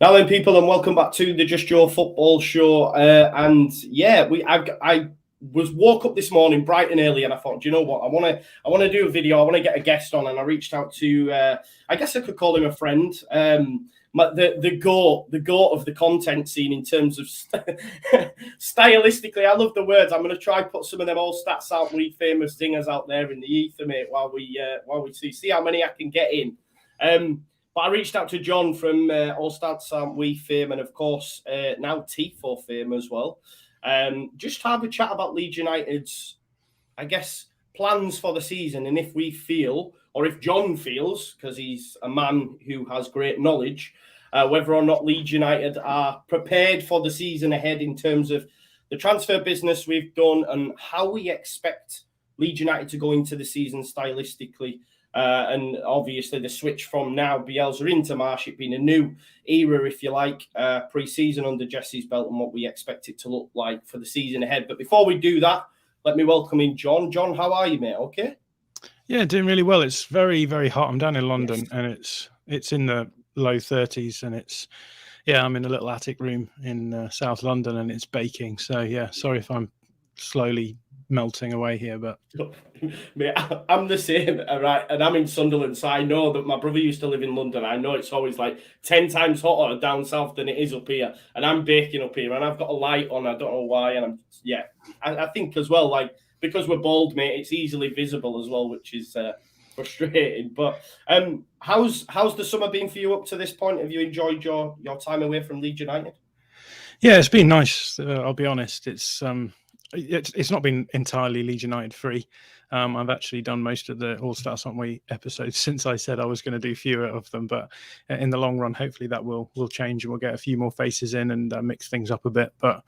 Now then, people, and welcome back to the Just Joe Football Show. I woke up this morning bright and early, and I thought, do you know what? I want to do a video. I want to get a guest on, and I reached out to, I guess I could call him a friend. The goat of the content scene in terms of stylistically. I love the words. I'm going to try put some of them all stats out, we famous zingers out there in the ether, mate, while we see how many I can get in. But I reached out to John from All Stats Aren't We fame, and of course now Tifo fame as well. Just have a chat about Leeds United's, I guess, plans for the season, and if we feel, or if John feels, because he's a man who has great knowledge, whether or not Leeds United are prepared for the season ahead in terms of the transfer business we've done and how we expect Leeds United to go into the season stylistically. And obviously the switch from now Bielsa into Marsch, it being a new era, if you like, pre-season under Jesse's belt and what we expect it to look like for the season ahead. But before we do that, let me welcome in John. John, how are you, mate? Okay? Yeah, doing really well. It's very, very hot. I'm down in London, yes, and it's in the low 30s, and I'm in a little attic room in South London, and it's baking. So yeah, sorry if I'm slowly melting away here, but mate, I'm the same, right? And I'm in Sunderland, so I know that my brother used to live in London. I know it's always like 10 times hotter down south than it is up here, and I'm baking up here, and I've got a light on. I don't know why, and I think as well, like, because we're bald, mate, it's easily visible as well, which is frustrating. But how's the summer been for you up to this point? Have you enjoyed your time away from Leeds United? Yeah, it's been nice. I'll be honest. It's not been entirely Leeds United free. I've actually done most of the All Stats Aren't We episodes since I said I was going to do fewer of them. But in the long run, hopefully that will change, and we'll get a few more faces in and mix things up a bit. But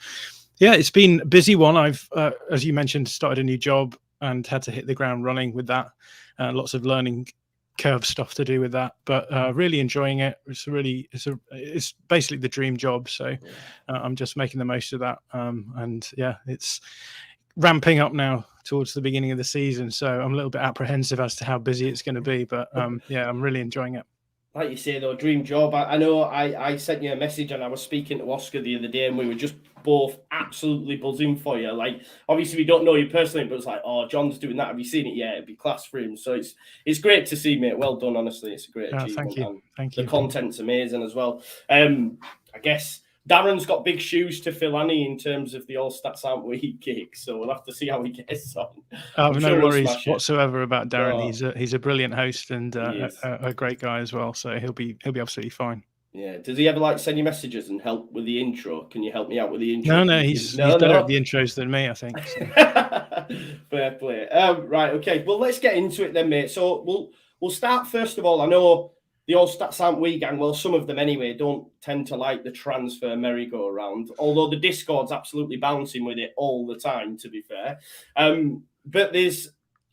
yeah, it's been a busy one. I've, as you mentioned, started a new job and had to hit the ground running with that. Lots of learning curve stuff to do with that, but really enjoying it. It's basically the dream job. So I'm just making the most of that. And yeah, it's ramping up now towards the beginning of the season. So I'm a little bit apprehensive as to how busy it's going to be, but yeah, I'm really enjoying it. Like you say, though, dream job. I know I sent you a message, and I was speaking to Oscar the other day, and we were just both absolutely buzzing for you. Like, obviously we don't know you personally, but it's like, oh, John's doing that. Have you seen it yet? It'd be class for him. So it's great to see, mate. Well done, honestly. It's a great achievement. Thank you. Thank you. The content's amazing as well. I guess Darren's got big shoes to fill, Annie, in terms of the All Stats Aren't We gig. So we'll have to see how he gets on. No worries whatsoever about Darren. He's a brilliant host and a great guy as well. So he'll be absolutely fine. Yeah. Does he ever send you messages and help with the intro? Can you help me out with the intro? No, he's better at the intros than me, I think. So. Fair play. Right. Okay. Well, let's get into it then, mate. So we'll start first of all. I know the All Stats Aren't We gang, well, some of them anyway, don't tend to like the transfer merry-go-round, although the Discord's absolutely bouncing with it all the time, to be fair. But there's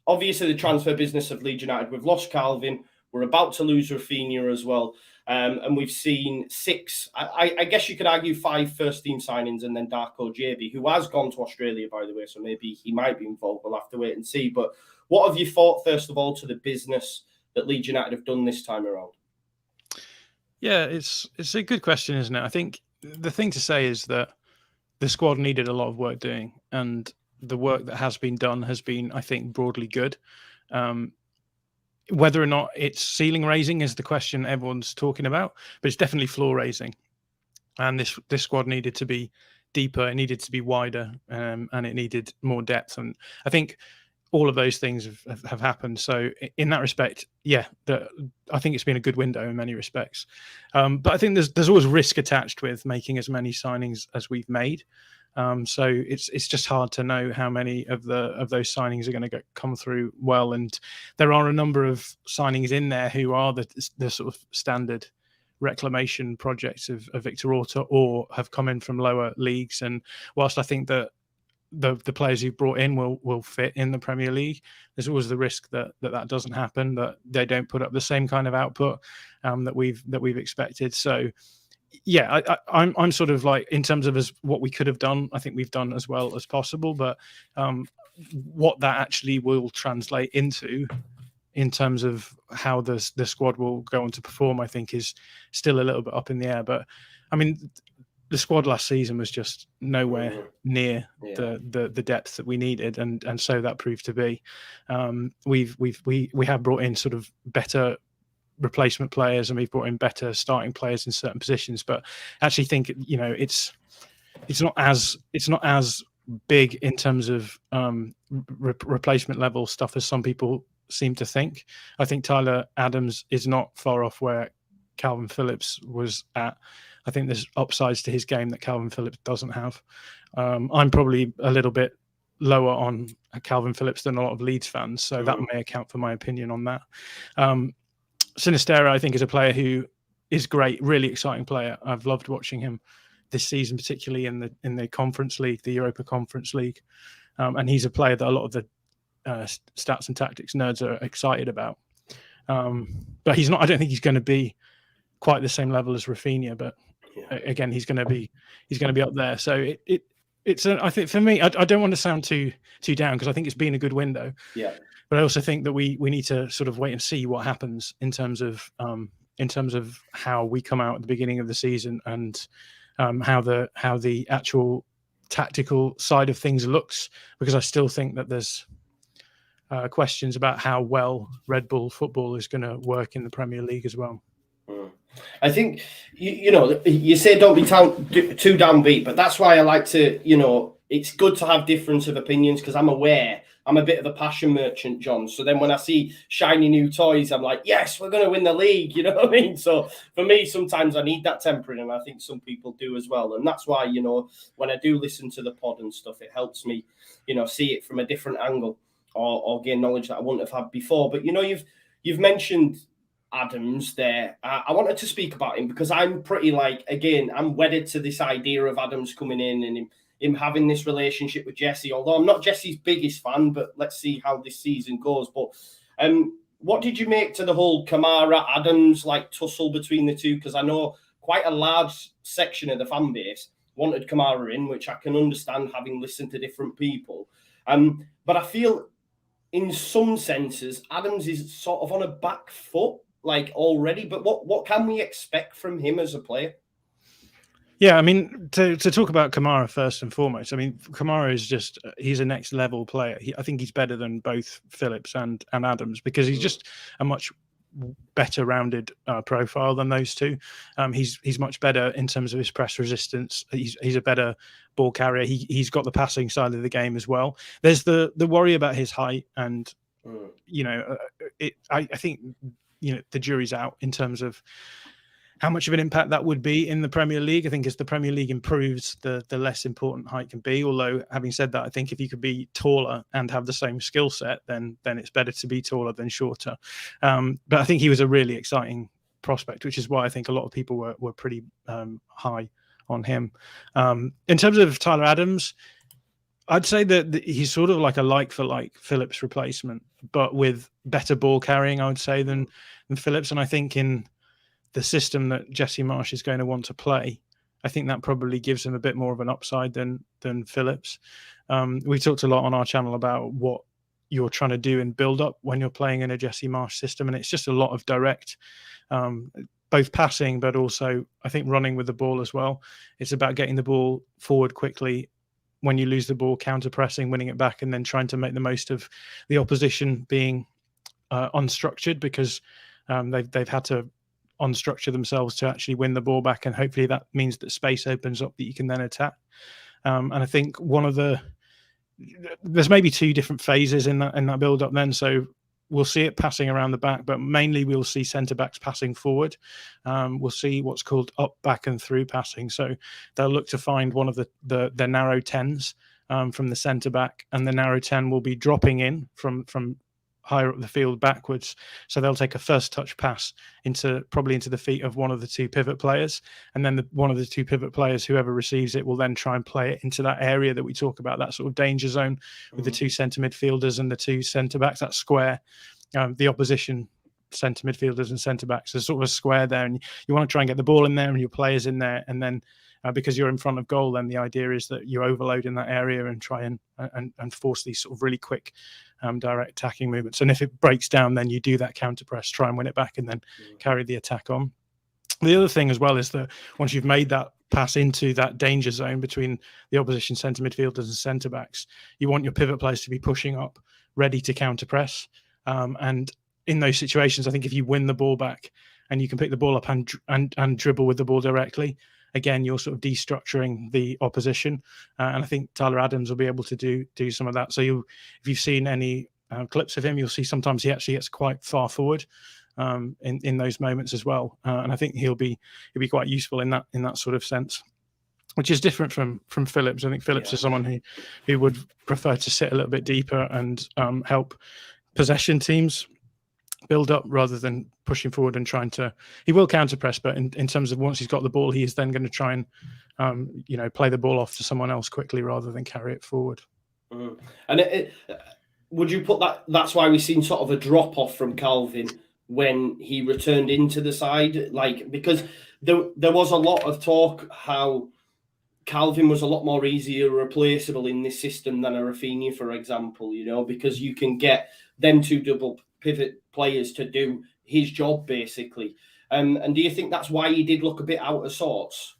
obviously the transfer business of Leeds United. We've lost Calvin. We're about to lose Rafinha as well. And we've seen 6, I guess you could argue 5 first-team signings, and then Darko JB, who has gone to Australia, by the way, so maybe he might be involved. We'll have to wait and see. But what have you thought, first of all, to the business that Leeds United have done this time around? Yeah, it's a good question, isn't it? I think the thing to say is that the squad needed a lot of work doing, and the work that has been done has been, I think, broadly good. Whether or not it's ceiling raising is the question everyone's talking about, but it's definitely floor raising. And this squad needed to be deeper, it needed to be wider, and it needed more depth. And I think all of those things have happened. So in that respect, yeah, I think it's been a good window in many respects. But I think there's always risk attached with making as many signings as we've made. So it's just hard to know how many of those signings are going to come through well. And there are a number of signings in there who are the sort of standard reclamation projects of Victor Orta, or have come in from lower leagues. And whilst I think that the players you've brought in will fit in the Premier League, there's always the risk that doesn't happen, that they don't put up the same kind of output that we've expected. So yeah, I'm sort of like, in terms of what we could have done, I think we've done as well as possible, but what that actually will translate into in terms of how the squad will go on to perform, I think is still a little bit up in the air. But I mean, the squad last season was just nowhere near the depth that we needed, and so that proved to be. We have brought in sort of better replacement players, and we've brought in better starting players in certain positions. But I actually think, you know, it's not as big in terms of replacement level stuff as some people seem to think. I think Tyler Adams is not far off where Calvin Phillips was at. I think there's upsides to his game that Calvin Phillips doesn't have. I'm probably a little bit lower on Calvin Phillips than a lot of Leeds fans, so that may account for my opinion on that. Sinisterra, I think, is a player who is great, really exciting player. I've loved watching him this season, particularly in the Conference League, the Europa Conference League, and he's a player that a lot of the stats and tactics nerds are excited about. But he's not. I don't think he's going to be quite the same level as Rafinha, but again, he's going to be up there. So I think for me, I don't want to sound too down, because I think it's been a good window. Yeah. But I also think that we need to sort of wait and see what happens in terms of how we come out at the beginning of the season, and how the actual tactical side of things looks, because I still think that there's questions about how well Red Bull football is going to work in the Premier League as well. I think, you know, you say don't be too downbeat, but that's why I like to, you know, it's good to have difference of opinions, because I'm aware I'm a bit of a passion merchant, John. So then when I see shiny new toys, I'm like, yes, we're going to win the league. You know what I mean? So for me, sometimes I need that tempering, and I think some people do as well. And that's why, you know, when I do listen to the pod and stuff, it helps me, you know, see it from a different angle, or gain knowledge that I wouldn't have had before. But, you know, you've mentioned Adams there. I wanted to speak about him because I'm pretty I'm wedded to this idea of Adams coming in and him having this relationship with Jesse, although I'm not Jesse's biggest fan, but let's see how this season goes. But what did you make to the whole Kamara Adams tussle between the two? Because I know quite a large section of the fan base wanted Kamara in, which I can understand having listened to different people. But I feel in some senses Adams is sort of on a back foot already. But what can we expect from him as a player? Yeah, I mean, to talk about Kamara first and foremost, I mean, Kamara is he's a next level player. I think he's better than both Phillips and Adams, because he's just a much better rounded profile than those two. He's much better in terms of his press resistance. He's a better ball carrier. He's got the passing side of the game as well. There's the worry about his height, and you know, I think, you know, the jury's out in terms of how much of an impact that would be in the Premier League. I think as the Premier League improves, the less important height can be. Although, having said that, I think if you could be taller and have the same skill set, then it's better to be taller than shorter. But I think he was a really exciting prospect, which is why I think a lot of people were pretty high on him. In terms of Tyler Adams, I'd say that he's sort of like a like-for-like Phillips replacement, but with better ball carrying, I would say, than Phillips. And I think in the system that Jesse Marsch is going to want to play, I think that probably gives him a bit more of an upside than Phillips. We talked a lot on our channel about what you're trying to do in build-up when you're playing in a Jesse Marsch system, and it's just a lot of direct, both passing, but also I think running with the ball as well. It's about getting the ball forward quickly. When you lose the ball, counter-pressing, winning it back, and then trying to make the most of the opposition being unstructured, because they've had to unstructure themselves to actually win the ball back, and hopefully that means that space opens up that you can then attack. And I think there's maybe two different phases in that build-up then. So we'll see it passing around the back, but mainly we'll see centre-backs passing forward. We'll see what's called up, back and through passing. So they'll look to find one of the narrow 10s from the centre-back, and the narrow 10 will be dropping in from higher up the field backwards. So they'll take a first touch pass probably into the feet of one of the two pivot players. And then one of the two pivot players, whoever receives it, will then try and play it into that area that we talk about, that sort of danger zone with the two centre midfielders and the two centre backs, that square, the opposition centre midfielders and centre backs. There's sort of a square there, and you want to try and get the ball in there and your players in there. And then because you're in front of goal, then the idea is that you overload in that area and try and force these sort of really quick direct attacking movements. And if it breaks down, then you do that counter press, try and win it back, and then carry the attack on. The other thing as well is that once you've made that pass into that danger zone between the opposition centre midfielders and centre backs, you want your pivot players to be pushing up, ready to counter press. And in those situations, I think if you win the ball back and you can pick the ball up and dribble with the ball directly, again, you're sort of destructuring the opposition. And I think Tyler Adams will be able to do some of that. So if you've seen any clips of him, you'll see sometimes he actually gets quite far forward in those moments as well. And I think he'll be quite useful in that sort of sense, which is different from Phillips. I think Phillips is someone who would prefer to sit a little bit deeper and help possession teams build up rather than pushing forward and trying to. He will counter press, but in terms of once he's got the ball, he is then going to try and play the ball off to someone else quickly rather than carry it forward. And would you put that's why we've seen sort of a drop off from Calvin when he returned into the side, because there was a lot of talk how Calvin was a lot more easier replaceable in this system than a Rafinha, for example, because you can get them two double pivot players to do his job basically. And do you think that's why he did look a bit out of sorts?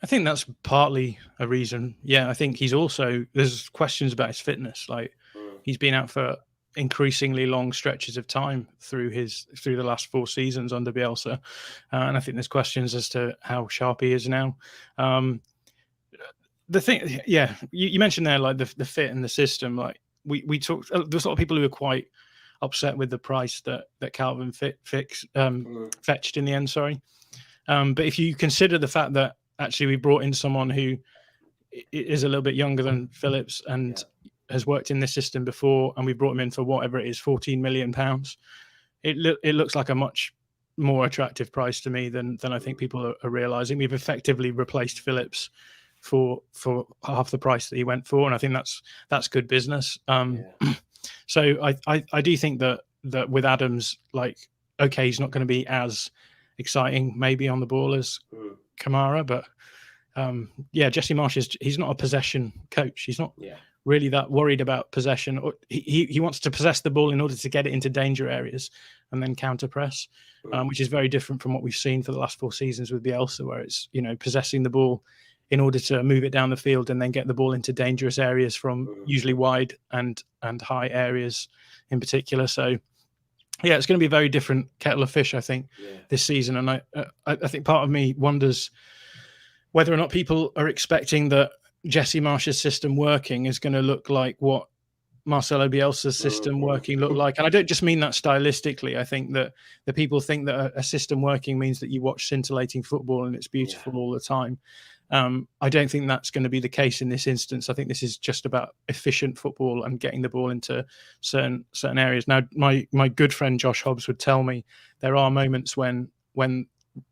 I think that's partly a reason. Yeah, I think there's questions about his fitness. He's been out for increasingly long stretches of time through the last 4 seasons under Bielsa, and I think there's questions as to how sharp he is now. The thing, you mentioned there the fit and the system. We talked. There's a lot of people who are quite upset with the price that Calvin fetched in the end. Sorry, but if you consider the fact that actually we brought in someone who is a little bit younger than Phillips and has worked in this system before, and we brought him in for whatever it is, £14 million. It looks like a much more attractive price to me than I think people are realizing. We've effectively replaced Phillips for half the price that he went for, and I think that's good business. So I do think that with Adams, he's not going to be as exciting maybe on the ball as Kamara, but Jesse Marsch he's not a possession coach. He's not really that worried about possession. He wants to possess the ball in order to get it into danger areas and then counter press, which is very different from what we've seen for the last 4 seasons with Bielsa, where it's possessing the ball in order to move it down the field and then get the ball into dangerous areas from usually wide and high areas in particular. So it's going to be a very different kettle of fish, I think, this season. And I think part of me wonders whether or not people are expecting that Jesse Marsch's system working is going to look like what Marcelo Bielsa's system working looked like. And I don't just mean that stylistically. I think that the people think that a system working means that you watch scintillating football and it's beautiful all the time. I don't think that's going to be the case in this instance. I think this is just about efficient football and getting the ball into certain areas. Now, my good friend Josh Hobbs would tell me there are moments when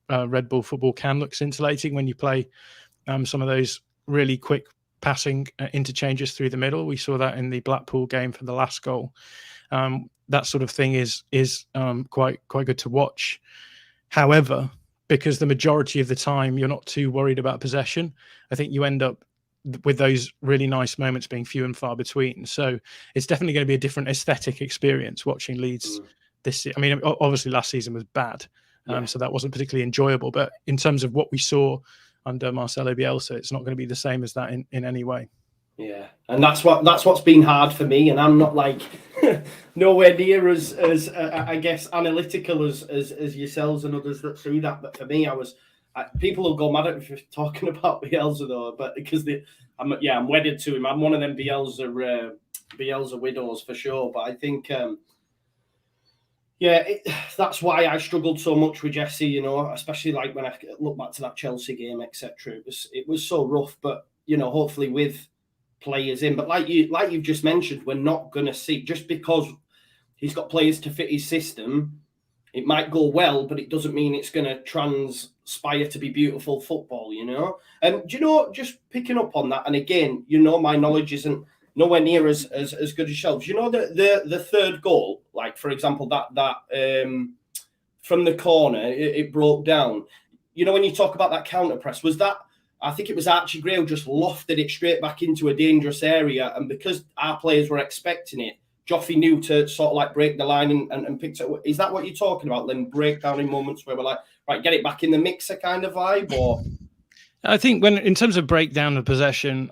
Red Bull football can look scintillating when you play some of those really quick passing interchanges through the middle. We saw that in the Blackpool game for the last goal. That sort of thing is quite good to watch. However, because the majority of the time you're not too worried about possession, I think you end up with those really nice moments being few and far between. So it's definitely going to be a different aesthetic experience watching Leeds this year. I mean, obviously last season was bad, so that wasn't particularly enjoyable. But in terms of what we saw under Marcelo Bielsa, it's not going to be the same as that in any way. Yeah, and that's what's been hard for me, and I'm not nowhere near as I guess analytical as yourselves and others that see that. But for me, people will go mad at me for talking about Bielsa though, but because I'm wedded to him. I'm one of them Bielsa widows for sure. But I think that's why I struggled so much with Jesse. Especially when I look back to that Chelsea game, etc. It was so rough, but hopefully with players in, but like you've just mentioned, we're not going to see, just because he's got players to fit his system, it might go well, but it doesn't mean it's going to transpire to be beautiful football, just picking up on that, and again, my knowledge isn't nowhere near as good as yourselves. The third goal, for example, that from the corner, it broke down. When you talk about that counter press, was that, I think it was Archie Gray who just lofted it straight back into a dangerous area. And because our players were expecting it, Joffy knew to sort of like break the line and picked up. Is that what you're talking about? Then breakdown in moments where we're like, right, get it back in the mixer kind of vibe, or? I think when in terms of breakdown of possession,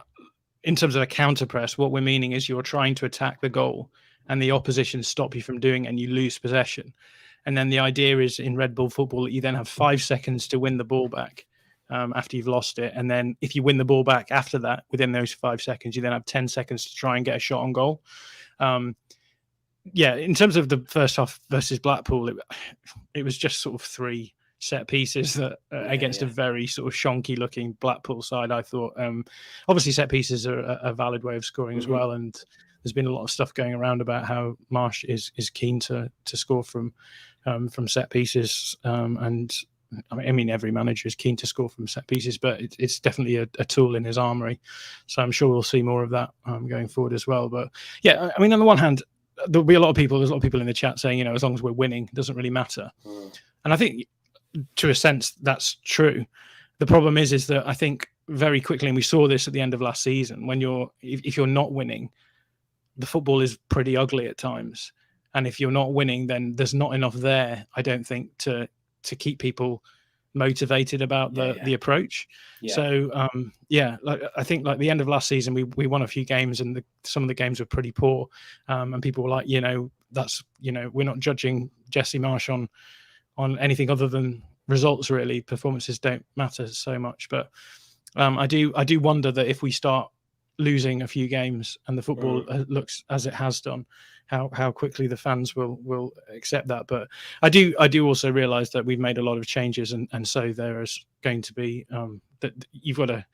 in terms of a counter press, what we're meaning is you're trying to attack the goal and the opposition stop you from doing it and you lose possession. And then the idea is in Red Bull football that you then have 5 seconds to win the ball back after you've lost it. And then if you win the ball back after that, within those 5 seconds, you then have 10 seconds to try and get a shot on goal. Yeah, in terms of the first half versus Blackpool, it was just sort of 3 set pieces that against a very sort of shonky looking Blackpool side. I thought obviously set pieces are a valid way of scoring as well, and there's been a lot of stuff going around about how Marsch is keen to score from set pieces, and I mean every manager is keen to score from set pieces, but it's definitely a tool in his armory, so I'm sure we'll see more of that going forward as well. But yeah, I mean on the one hand there's a lot of people in the chat saying, you know, as long as we're winning it doesn't really matter, and I think to a sense that's true. The problem is that I think very quickly, and we saw this at the end of last season, when if you're not winning, the football is pretty ugly at times, and if you're not winning, then there's not enough there, I don't think, to keep people motivated about the approach. So like I think like the end of last season we won a few games, and some of the games were pretty poor, and people were like, you know, that's, you know, we're not judging Jesse Marsch on anything other than results, really. Performances don't matter so much. But I do wonder that if we start losing a few games and the football looks as it has done, how quickly the fans will accept that. But I do also realize that we've made a lot of changes, and so there is going to be that you've got to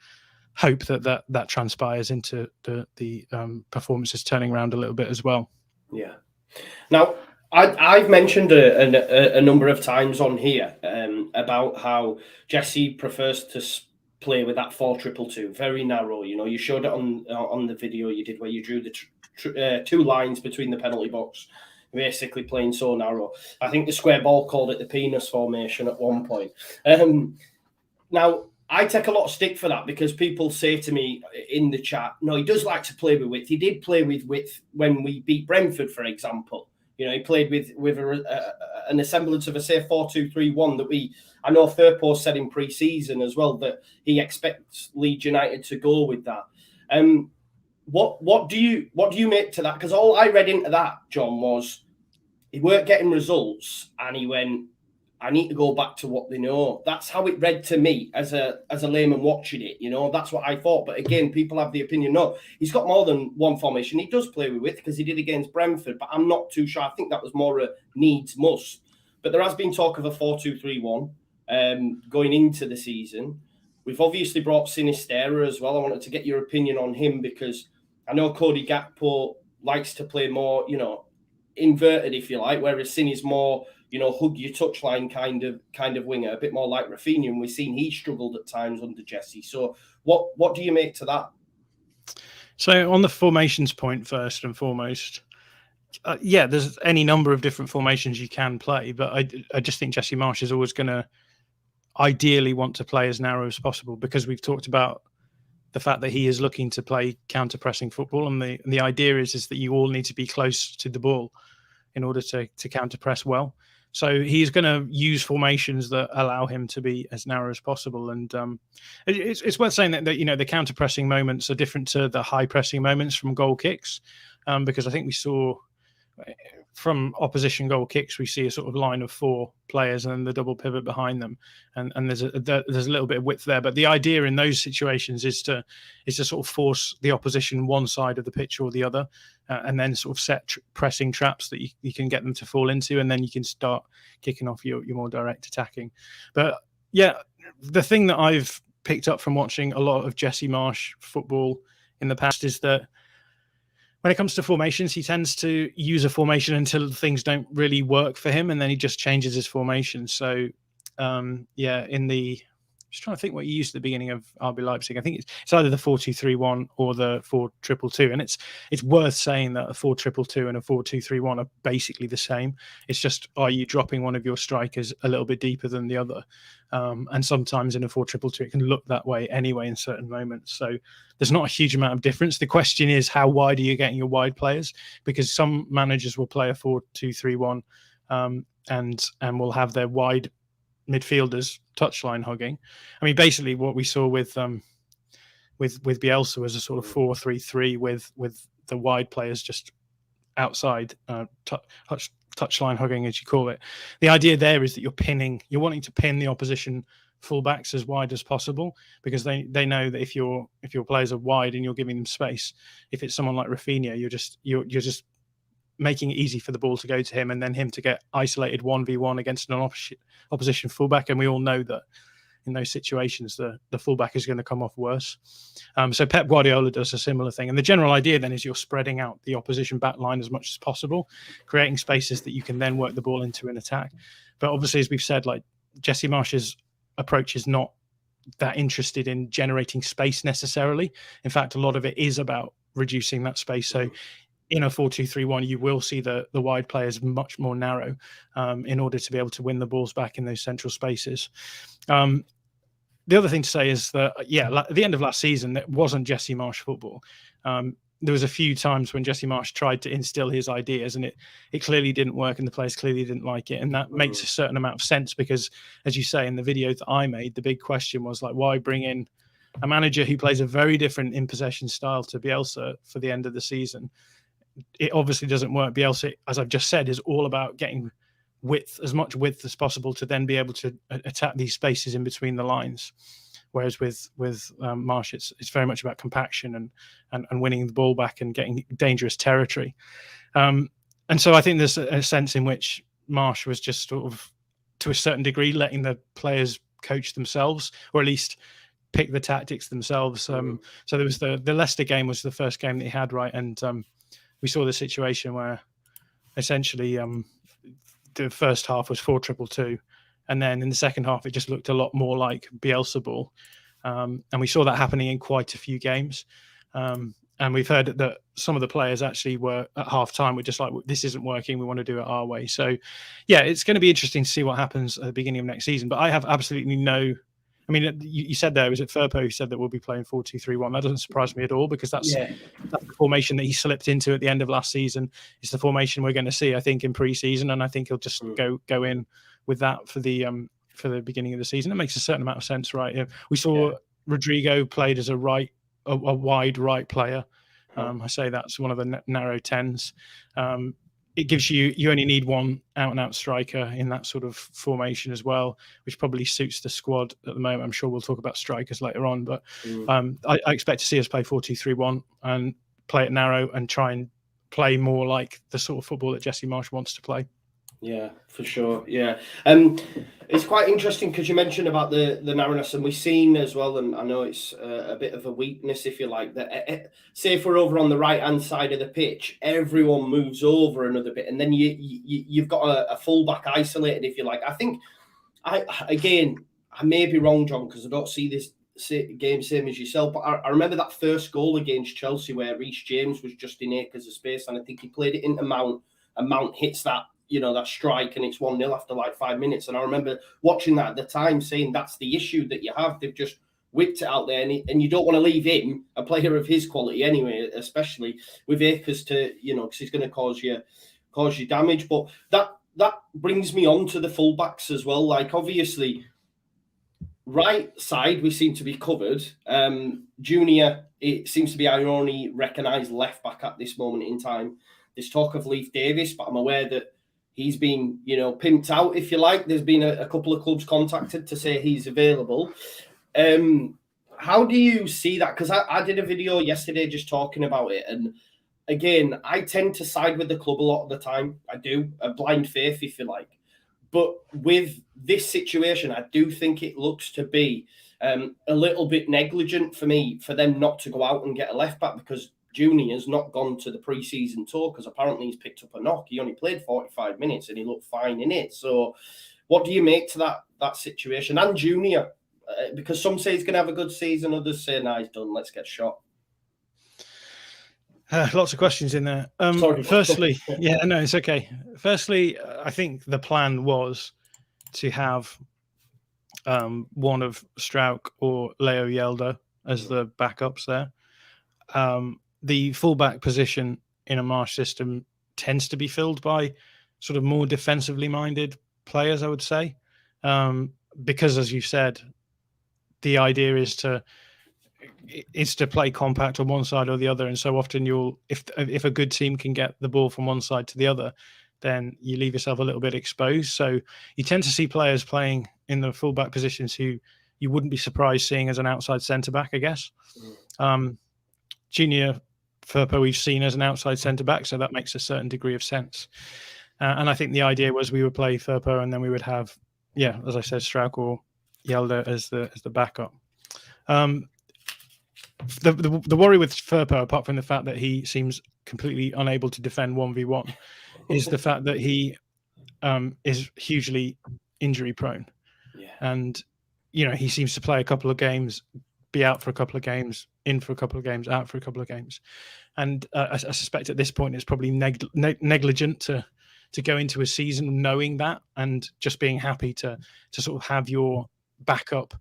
hope that transpires into the performances turning around a little bit as well. Yeah. Now, I've mentioned a number of times on here about how Jesse prefers to play with that 4-2-2, very narrow. You know, you showed it on the video you did where you drew the 2 lines between the penalty box, basically playing so narrow. I think the square ball called it the penis formation at one point. Now, I take a lot of stick for that because people say to me in the chat, no, he does like to play with width. He did play with width when we beat Brentford, for example. You know, he played with an semblance of a, say, 4-2-3-1 that I know Firpo said in pre-season as well that he expects Leeds United to go with that. What do you make to that? Because all I read into that, John, was he weren't getting results, and he went, I need to go back to what they know. That's how it read to me as a layman watching it. You know, that's what I thought. But again, people have the opinion, no, he's got more than one formation. He does play with width because he did against Brentford, but I'm not too sure. I think that was more a needs must. But there has been talk of a 4-2-3-1 going into the season. We've obviously brought Sinisterra as well. I wanted to get your opinion on him because I know Cody Gakpo likes to play more, you know, inverted, if you like, whereas Sini's more, you know, hug your touchline kind of winger, a bit more like Rafinha, and we've seen he struggled at times under Jesse. So what do you make to that? So on the formations point, first and foremost, there's any number of different formations you can play, but I just think Jesse Marsch is always going to ideally want to play as narrow as possible, because we've talked about the fact that he is looking to play counter-pressing football, and the idea is that you all need to be close to the ball in order to counter-press well. So he's going to use formations that allow him to be as narrow as possible. And it's worth saying that you know, the counter-pressing moments are different to the high-pressing moments from goal kicks, because I think we saw from opposition goal kicks, we see a sort of line of 4 players and then the double pivot behind them, and there's a little bit of width there. But the idea in those situations is to sort of force the opposition one side of the pitch or the other, and then sort of set pressing traps that you can get them to fall into, and then you can start kicking off your more direct attacking. But yeah, the thing that I've picked up from watching a lot of Jesse Marsch football in the past is that when it comes to formations, he tends to use a formation until things don't really work for him, and then he just changes his formation. So, in the just trying to think what you used at the beginning of RB Leipzig. I think it's either the 4-2-3-1 or the 4-2-2-2, and it's worth saying that a 4-2-2-2 and a 4-2-3-1 are basically the same. It's just, are you dropping one of your strikers a little bit deeper than the other? And sometimes in a 4-2-2-2 it can look that way anyway in certain moments. So there's not a huge amount of difference. The question is, how wide are you getting your wide players? Because some managers will play a 4-2-3-1 and will have their wide midfielders touchline hugging. I mean, basically what we saw with Bielsa was a sort of 4-3-3 with the wide players just outside, touchline hugging, as you call it. The idea there is that you're wanting to pin the opposition fullbacks as wide as possible, because they know that if your players are wide and you're giving them space, if it's someone like Rafinha, you're just making it easy for the ball to go to him and then him to get isolated 1v1 against an opposition fullback. And we all know that in those situations, the fullback is going to come off worse. So Pep Guardiola does a similar thing. And the general idea then is you're spreading out the opposition back line as much as possible, creating spaces that you can then work the ball into an attack. But obviously, as we've said, like, Jesse Marsch's approach is not that interested in generating space necessarily. In fact, a lot of it is about reducing that space. So in a 4-2-3-1, you will see the wide players much more narrow in order to be able to win the balls back in those central spaces. The other thing to say is that, at the end of last season, it wasn't Jesse Marsch football. There was a few times when Jesse Marsch tried to instill his ideas, and it clearly didn't work, and the players clearly didn't like it. And that makes a certain amount of sense because, as you say, in the video that I made, the big question was, like, why bring in a manager who plays a very different in possession style to Bielsa for the end of the season? It obviously doesn't work. Bielsa, as I've just said, is all about getting as much width as possible to then be able to attack these spaces in between the lines. Whereas with Marsch, it's very much about compaction and winning the ball back and getting dangerous territory. And so I think there's a sense in which Marsch was just sort of, to a certain degree, letting the players coach themselves, or at least pick the tactics themselves. So there was the Leicester game was the first game that he had, right? And we saw the situation where essentially the first half was 4-2-2, and then in the second half it just looked a lot more like Bielsa ball, and we saw that happening in quite a few games. And we've heard that some of the players actually were at half time were just like, this isn't working, we want to do it our way. So yeah, it's going to be interesting to see what happens at the beginning of next season. But I have absolutely no, I mean, you said there, was it Firpo who said that we'll be playing 4-2-3-1? That doesn't surprise me at all, because that's the formation that he slipped into at the end of last season. It's the formation we're going to see, I think, in pre-season, and I think he'll just go in with that for the beginning of the season. It makes a certain amount of sense, right? We saw Rodrigo played as a wide right player. I say that's one of the narrow tens. It gives you only need one out-and-out striker in that sort of formation as well, which probably suits the squad at the moment. I'm sure we'll talk about strikers later on, but I expect to see us play 4-2-3-1 and play it narrow and try and play more like the sort of football that Jesse Marsch wants to play. Yeah, for sure. Yeah. It's quite interesting because you mentioned about the narrowness, and we've seen as well, and I know it's a bit of a weakness, if you like, that say if we're over on the right-hand side of the pitch, everyone moves over another bit, and then you've got a fullback isolated, if you like. I think, I may be wrong, John, because I don't see this game same as yourself, but I remember that first goal against Chelsea where Reece James was just in acres of space, and I think he played it into Mount, and Mount hits that, that strike, and it's 1-0 after like 5 minutes. And I remember watching that at the time, saying that's the issue that you have. They've just whipped it out there, and you don't want to leave him, a player of his quality anyway, especially with acres to, because he's going to cause you damage. But that brings me on to the fullbacks as well. Like, obviously, right side, we seem to be covered. Junior, it seems to be our only recognised left back at this moment in time. There's talk of Leif Davis, but I'm aware that he's been, pimped out, if you like. There's been a couple of clubs contacted to say he's available. How do you see that? Because I did a video yesterday just talking about it. And again, I tend to side with the club a lot of the time. I do. A blind faith, if you like. But with this situation, I do think it looks to be a little bit negligent for them not to go out and get a left back, because Junior's not gone to the pre-season tour because apparently he's picked up a knock. He only played 45 minutes and he looked fine in it. So what do you make to that situation? And Junior, Because some say he's going to have a good season, others say, nah, he's done, let's get shot. Lots of questions in there. Sorry. Firstly, yeah, no, it's okay. Firstly, I think the plan was to have one of Struijk or Leo Yelder as the backups there. The fullback position in a Marsch system tends to be filled by sort of more defensively minded players, I would say, because, as you said, the idea is to play compact on one side or the other, and so often if a good team can get the ball from one side to the other, then you leave yourself a little bit exposed. So you tend to see players playing in the fullback positions who you wouldn't be surprised seeing as an outside centre back, I guess. Junior Firpo we've seen as an outside centre back, so that makes a certain degree of sense. And I think the idea was we would play Firpo and then we would have, as I said, Struijk or Yelder as the backup. The worry with Firpo, apart from the fact that he seems completely unable to defend 1v1, is the fact that he is hugely injury prone. Yeah. And, he seems to play a couple of games, be out for a couple of games, in for a couple of games, out for a couple of games. And I suspect at this point it's probably negligent to go into a season knowing that and just being happy to sort of have your backup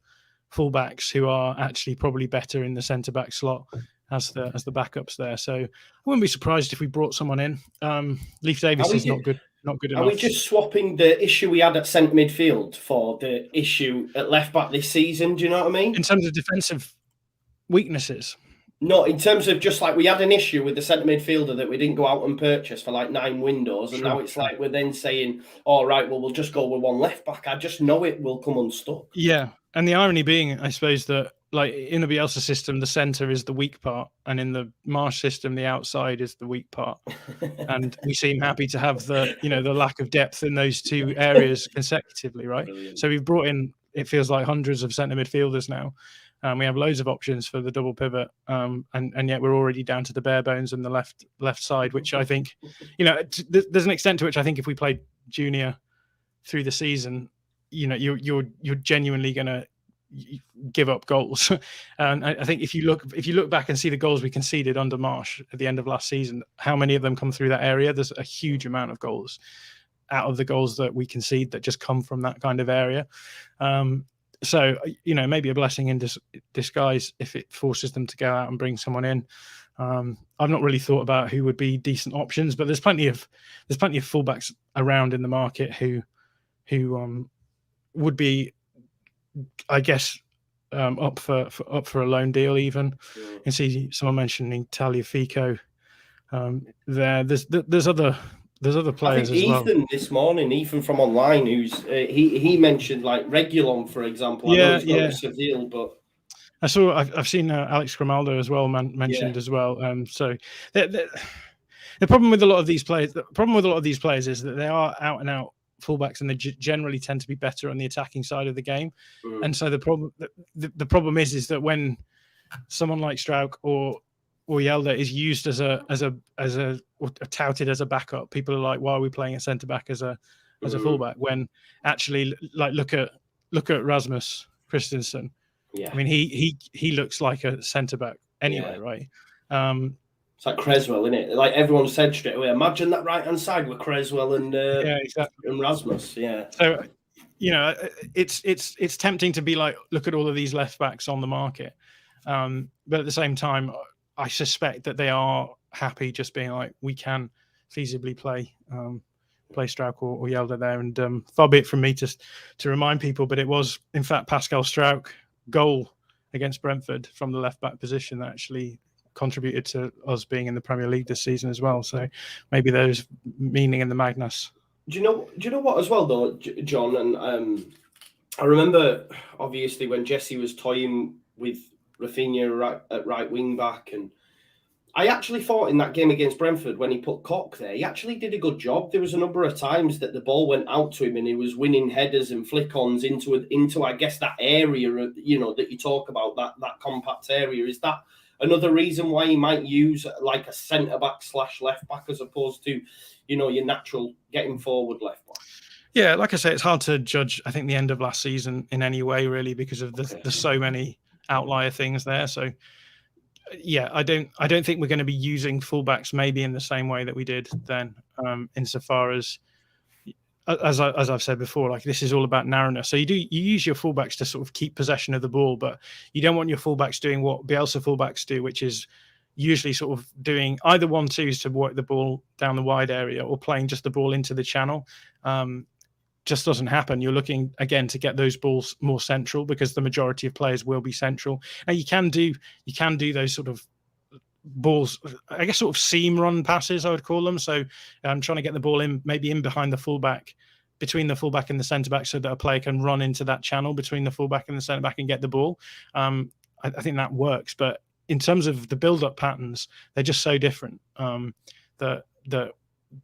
fullbacks who are actually probably better in the centre back slot as the backups there. So I wouldn't be surprised if we brought someone in. Leif Davis is not good enough. Are we just swapping the issue we had at centre midfield for the issue at left back this season? Do you know what I mean? In terms of defensive weaknesses? No, in terms of just like we had an issue with the centre midfielder that we didn't go out and purchase for like 9 windows. And now it's like we're then saying, all right, well, we'll just go with one left back. I just know it will come unstuck. Yeah. And the irony being, I suppose, that like in the Bielsa system, the centre is the weak part, and in the Marsch system, the outside is the weak part. And we seem happy to have the lack of depth in those two areas consecutively, right? Brilliant. So we've brought in, it feels like, hundreds of centre midfielders now. We have loads of options for the double pivot, and yet we're already down to the bare bones and the left side, which I think, there's an extent to which I think if we played junior through the season, you're genuinely going to give up goals. And I think if you look back and see the goals we conceded under Marsch at the end of last season, how many of them come through that area? There's a huge amount of goals out of the goals that we concede that just come from that kind of area. So, maybe a blessing in disguise if it forces them to go out and bring someone in. I've not really thought about who would be decent options, but there's plenty of fullbacks around in the market who would be, I guess, up for a loan deal even. You can see someone mentioning Tagliafico. There's other players as well. Ethan from online, who's he mentioned like Reguilon, for example. I know he's not Seville, but I've seen Alex Grimaldo as well mentioned as well. So the problem with a lot of these players, is that they are out and out fullbacks, and they generally tend to be better on the attacking side of the game. And so the problem is that when someone like Struijk or Yelder is used as a touted as a backup, people are like, why are we playing a centre back as a fullback? When actually, like, look at Rasmus Christensen. Yeah, I mean he looks like a centre back anyway, right? It's like Creswell, isn't it? Like everyone said straight away, imagine that right hand side with Creswell and exactly, and Rasmus. Yeah. So it's tempting to be like, look at all of these left backs on the market, but at the same time, I suspect that they are happy just being like, we can feasibly play Struijk or Yelder there. And far be it from me to remind people, but it was in fact Pascal Struijk goal against Brentford from the left back position that actually contributed to us being in the Premier League this season as well. So maybe there's meaning in the madness. Do you know what as well though, John? And I remember obviously when Jesse was toying with Rafinha at right wing back, and I actually thought in that game against Brentford when he put Koch there, he actually did a good job. There was a number of times that the ball went out to him and he was winning headers and flick-ons into I guess that area, that you talk about, that compact area. Is that another reason why he might use like a centre back / left back as opposed to, your natural getting forward left back? Yeah, like I say, it's hard to judge, I think, the end of last season in any way, really, because of there's so many outlier things there. So yeah, I don't think we're going to be using fullbacks maybe in the same way that we did then, insofar as I've said before, like this is all about narrowness. So you use your fullbacks to sort of keep possession of the ball, but you don't want your fullbacks doing what Bielsa fullbacks do, which is usually sort of doing either 1-2s to work the ball down the wide area or playing just the ball into the channel. Just doesn't happen. You're looking again to get those balls more central because the majority of players will be central. Now you can do those sort of balls, I guess, sort of seam run passes, I would call them. So I'm trying to get the ball in, maybe in behind the fullback, between the fullback and the centre back, so that a player can run into that channel between the fullback and the centre back and get the ball. I think that works, but in terms of the build-up patterns, they're just so different.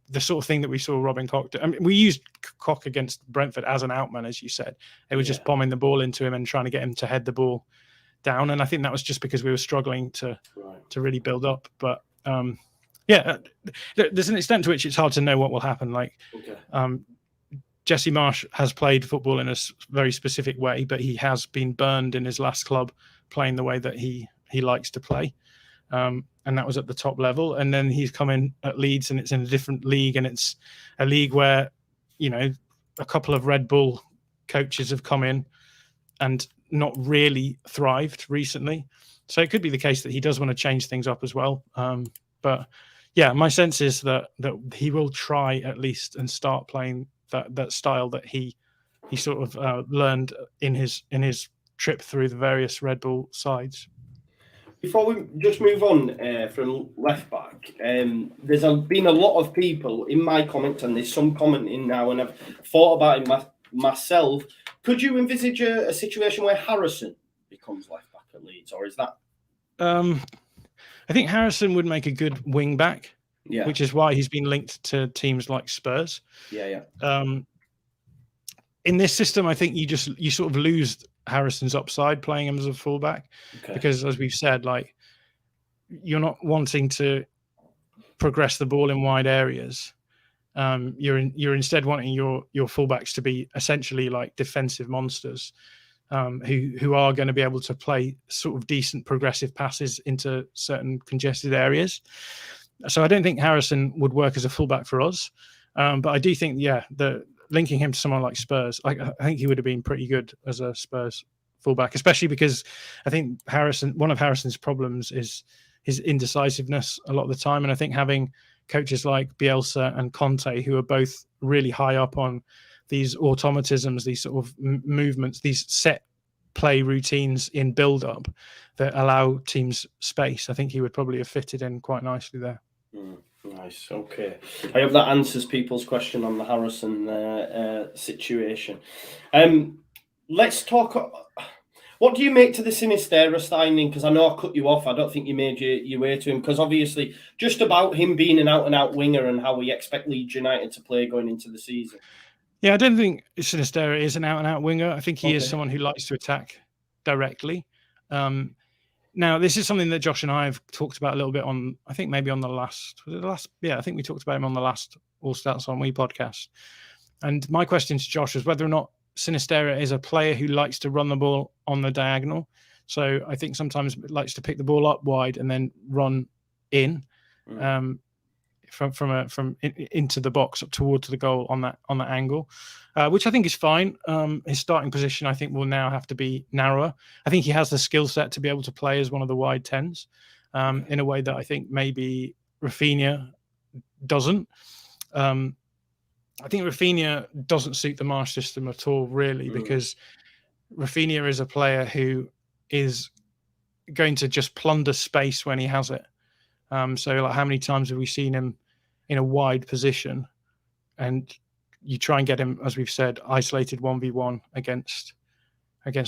The sort of thing that we saw Robin Koch do. I mean, we used Koch against Brentford as an outman, as you said. They were just bombing the ball into him and trying to get him to head the ball down. And I think that was just because we were struggling to really build up. But there's an extent to which it's hard to know what will happen. Like Jesse Marsch has played football in a very specific way, but he has been burned in his last club playing the way that he likes to play. And that was at the top level. And then he's come in at Leeds, and it's in a different league, and it's a league where, you know, a couple of Red Bull coaches have come in and not really thrived recently. So it could be the case that he does want to change things up as well. But yeah, my sense is that he will try at least and start playing that style that he sort of learned in his trip through the various Red Bull sides. Before we just move on from left back, there's been a lot of people in my comments, and there's some commenting now, and I've thought about it myself. Could you envisage a situation where Harrison becomes left back at Leeds, or is that? I think Harrison would make a good wing back, which is why he's been linked to teams like Spurs. In this system, I think you sort of lose Harrison's upside playing him as a fullback, because as we've said, like, you're not wanting to progress the ball in wide areas. You're instead wanting your fullbacks to be essentially like defensive monsters, who are going to be able to play sort of decent progressive passes into certain congested areas. So I don't think Harrison would work as a fullback for us, but I do think linking him to someone like Spurs, I think he would have been pretty good as a Spurs fullback, especially because I think one of Harrison's problems is his indecisiveness a lot of the time. And I think having coaches like Bielsa and Conte, who are both really high up on these automatisms, these sort of movements, these set play routines in build-up that allow teams space, I think he would probably have fitted in quite nicely there. Nice. Okay. I hope that answers people's question on the Harrison situation. Let's talk. What do you make to the Sinisterra signing? Because I know I cut you off. I don't think you made your way to him, because obviously just about him being an out-and-out winger and how we expect Leeds United to play going into the season. Yeah, I don't think Sinisterra is an out-and-out winger. I think he is someone who likes to attack directly. Now, this is something that Josh and I have talked about a little bit on, I think maybe on the last, I think we talked about him on the last All Stats on We podcast. And my question to Josh was whether or not Sinisterra is a player who likes to run the ball on the diagonal. So I think sometimes it likes to pick the ball up wide and then run in from into the box up towards the goal on that angle, which I think is fine. His starting position, I think, will now have to be narrower. I think he has the skill set to be able to play as one of the wide tens in a way that I think maybe Rafinha doesn't. I think Rafinha doesn't suit the Marsch system at all, really, because Rafinha is a player who is going to just plunder space when he has it. So, like, how many times have we seen him in a wide position, and you try and get him, as we've said, isolated 1v1 against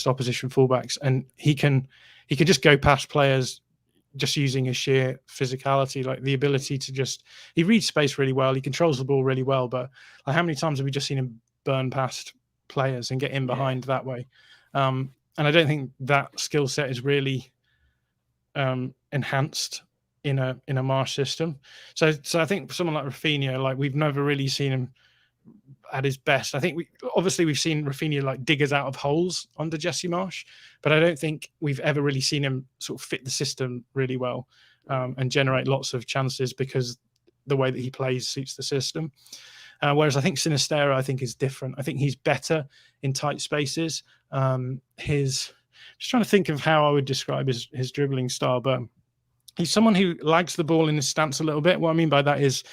opposition fullbacks, and he can just go past players just using his sheer physicality, like the ability to he reads space really well, he controls the ball really well, but like, how many times have we just seen him burn past players and get in behind that way? And I don't think that skill set is really enhanced in a Marsch system. So I think someone like Rafinha, like, we've never really seen him at his best. I think we've seen Rafinha like diggers out of holes under Jesse Marsch, but I don't think we've ever really seen him sort of fit the system really well and generate lots of chances because the way that he plays suits the system. Whereas I think Sinisterra, I think, is different. I think he's better in tight spaces. Just trying to think of how I would describe his dribbling style, but he's someone who lags the ball in his stance a little bit. What I mean by that is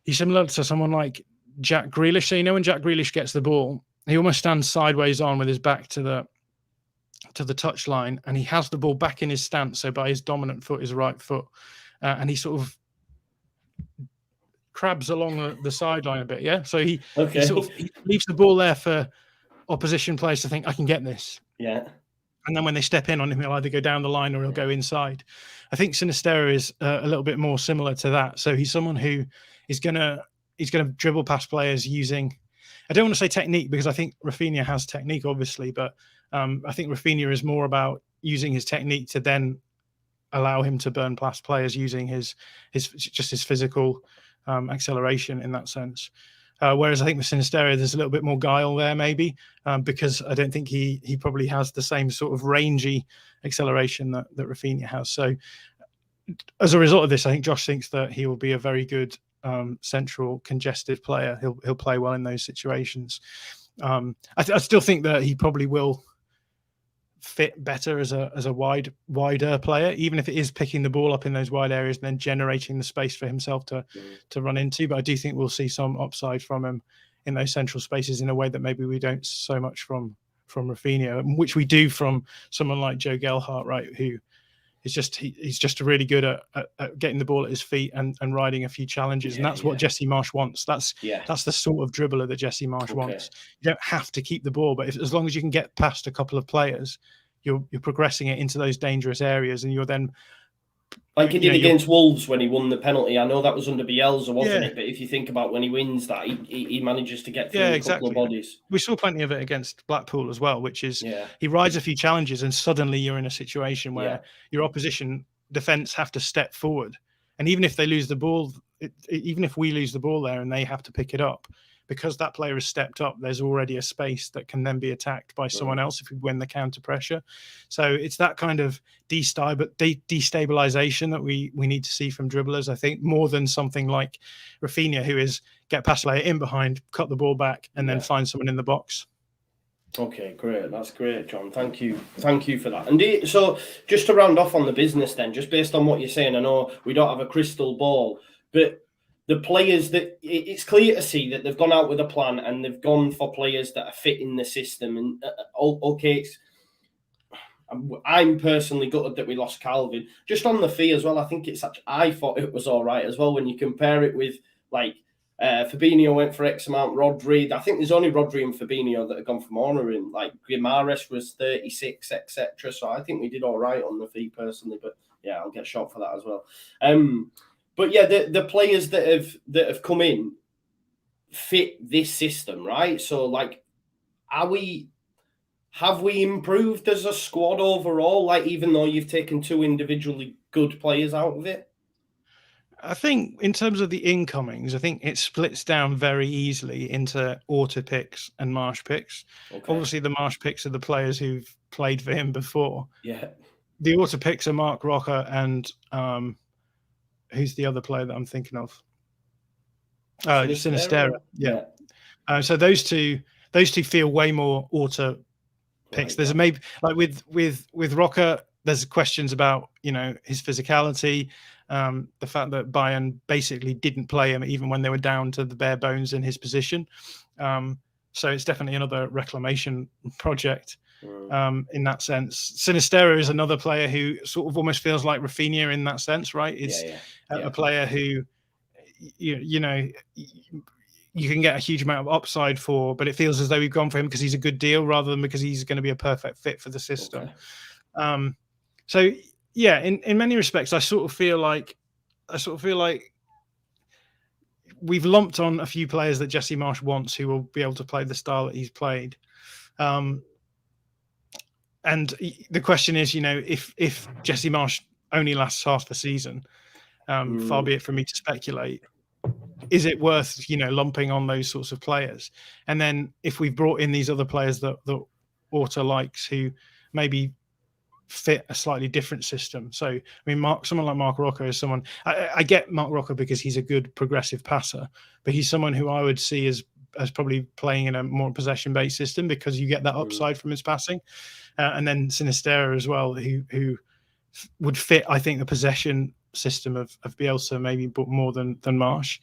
he's similar to someone like Jack Grealish. So, you know, when Jack Grealish gets the ball, he almost stands sideways on with his back to the touchline, and he has the ball back in his stance. So by his dominant foot, his right foot, and he sort of crabs along the sideline a bit. Yeah. So he leaves the ball there for opposition players to think, I can get this. Yeah. And then when they step in on him, he'll either go down the line or he'll go inside. I think Sinisterra is a little bit more similar to that. So he's someone who is going to dribble past players using, I don't want to say technique because I think Rafinha has technique, obviously, but I think Rafinha is more about using his technique to then allow him to burn past players using his physical acceleration in that sense. Whereas I think with Sinisterra, there's a little bit more guile there, maybe, because I don't think he probably has the same sort of rangy acceleration that Rafinha has. So as a result of this, I think Josh thinks that he will be a very good central congested player. He'll play well in those situations. I still think that he probably will fit better as a wider player, even if it is picking the ball up in those wide areas and then generating the space for himself to run into. But I do think we'll see some upside from him in those central spaces in a way that maybe we don't so much from Rafinha, which we do from someone like Joe Gelhardt, right? Who is he's just really good at getting the ball at his feet and riding a few challenges, and that's what Jesse Marsch wants. That's the sort of dribbler that Jesse Marsch wants. You don't have to keep the ball, but as long as you can get past a couple of players, you're progressing it into those dangerous areas, and you're then like he did against Wolves when he won the penalty. I know that was under Bielsa, wasn't it? But if you think about when he wins that, he manages to get through a couple of bodies. We saw plenty of it against Blackpool as well, which is he rides a few challenges and suddenly you're in a situation where your opposition defence have to step forward. And even if they lose the ball, even if we lose the ball there and they have to pick it up, because that player has stepped up, there's already a space that can then be attacked by someone else if we win the counter pressure. So it's that kind of destabilization that we need to see from dribblers, I think, more than something like Rafinha, who is get past player in behind, cut the ball back, and then find someone in the box. Okay, great. That's great, John. Thank you for that. And so just to round off on the business then, just based on what you're saying, I know we don't have a crystal ball, but the players that it's clear to see that they've gone out with a plan and they've gone for players that are fitting the system. And I'm personally gutted that we lost Calvin. Just on the fee as well, I think I thought it was all right as well when you compare it with like Fabinho went for X amount, Rodri. I think there's only Rodri and Fabinho that have gone for more, and like Marsch was 36, etc. So I think we did all right on the fee personally, but yeah, I'll get shot for that as well. But yeah, the players that have come in fit this system, right? So like, have we improved as a squad overall? Like, even though you've taken two individually good players out of it? I think in terms of the incomings, I think it splits down very easily into Auto picks and Marsch picks. Okay. Obviously, the Marsch picks are the players who've played for him before. Yeah. The Auto picks are Marc Roca and who's the other player that I'm thinking of? Sinisterra. Yeah. So those two feel way more Auto picks. There's maybe like with Roca, there's questions about his physicality, the fact that Bayern basically didn't play him even when they were down to the bare bones in his position. So it's definitely another reclamation project in that sense. Sinisterra is another player who sort of almost feels like Rafinha in that sense, right? It's a player who you can get a huge amount of upside for, but it feels as though we've gone for him because he's a good deal rather than because he's going to be a perfect fit for the system. Okay. So yeah, in many respects, I sort of feel like we've lumped on a few players that Jesse Marsch wants who will be able to play the style that he's played. And the question is, if Jesse Marsch only lasts half the season, far be it from me to speculate. is it worth, lumping on those sorts of players? And then if we've brought in these other players that Orta likes, who maybe fit a slightly different system. So, I mean, someone like Mark Rocco is someone, I get Mark Rocco because he's a good progressive passer, but he's someone who I would see as probably playing in a more possession-based system, because you get that upside from his passing. And then Sinisterra as well, who would fit, I think, the possession system of Bielsa maybe more than Marsch.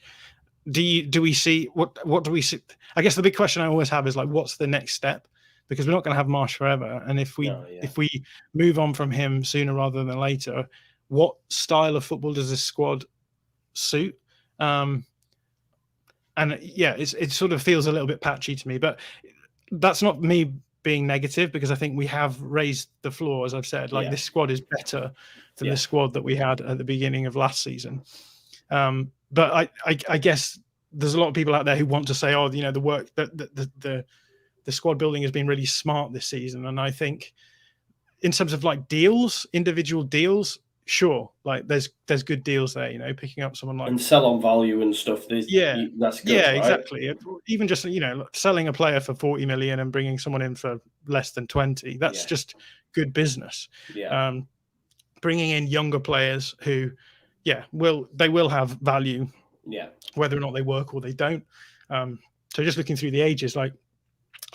Do we see what do we see? I guess the big question I always have is, like, what's the next step? Because we're not going to have Marsch forever, and if we move on from him sooner rather than later, what style of football does this squad suit? And it sort of feels a little bit patchy to me, but that's not me being negative, because I think we have raised the floor, as I've said. Like, this squad is better than the squad that we had at the beginning of last season. But I guess there's a lot of people out there who want to say, oh, the work that the squad building has been really smart this season. And I think in terms of, like, individual deals, sure, like there's good deals there, picking up someone like, and sell on value and stuff. That's good. Yeah, right? Exactly. Even just, selling a player for 40 million and bringing someone in for less than 20, that's just good business. Bringing in younger players who will have value, whether or not they work or they don't. So just looking through the ages, like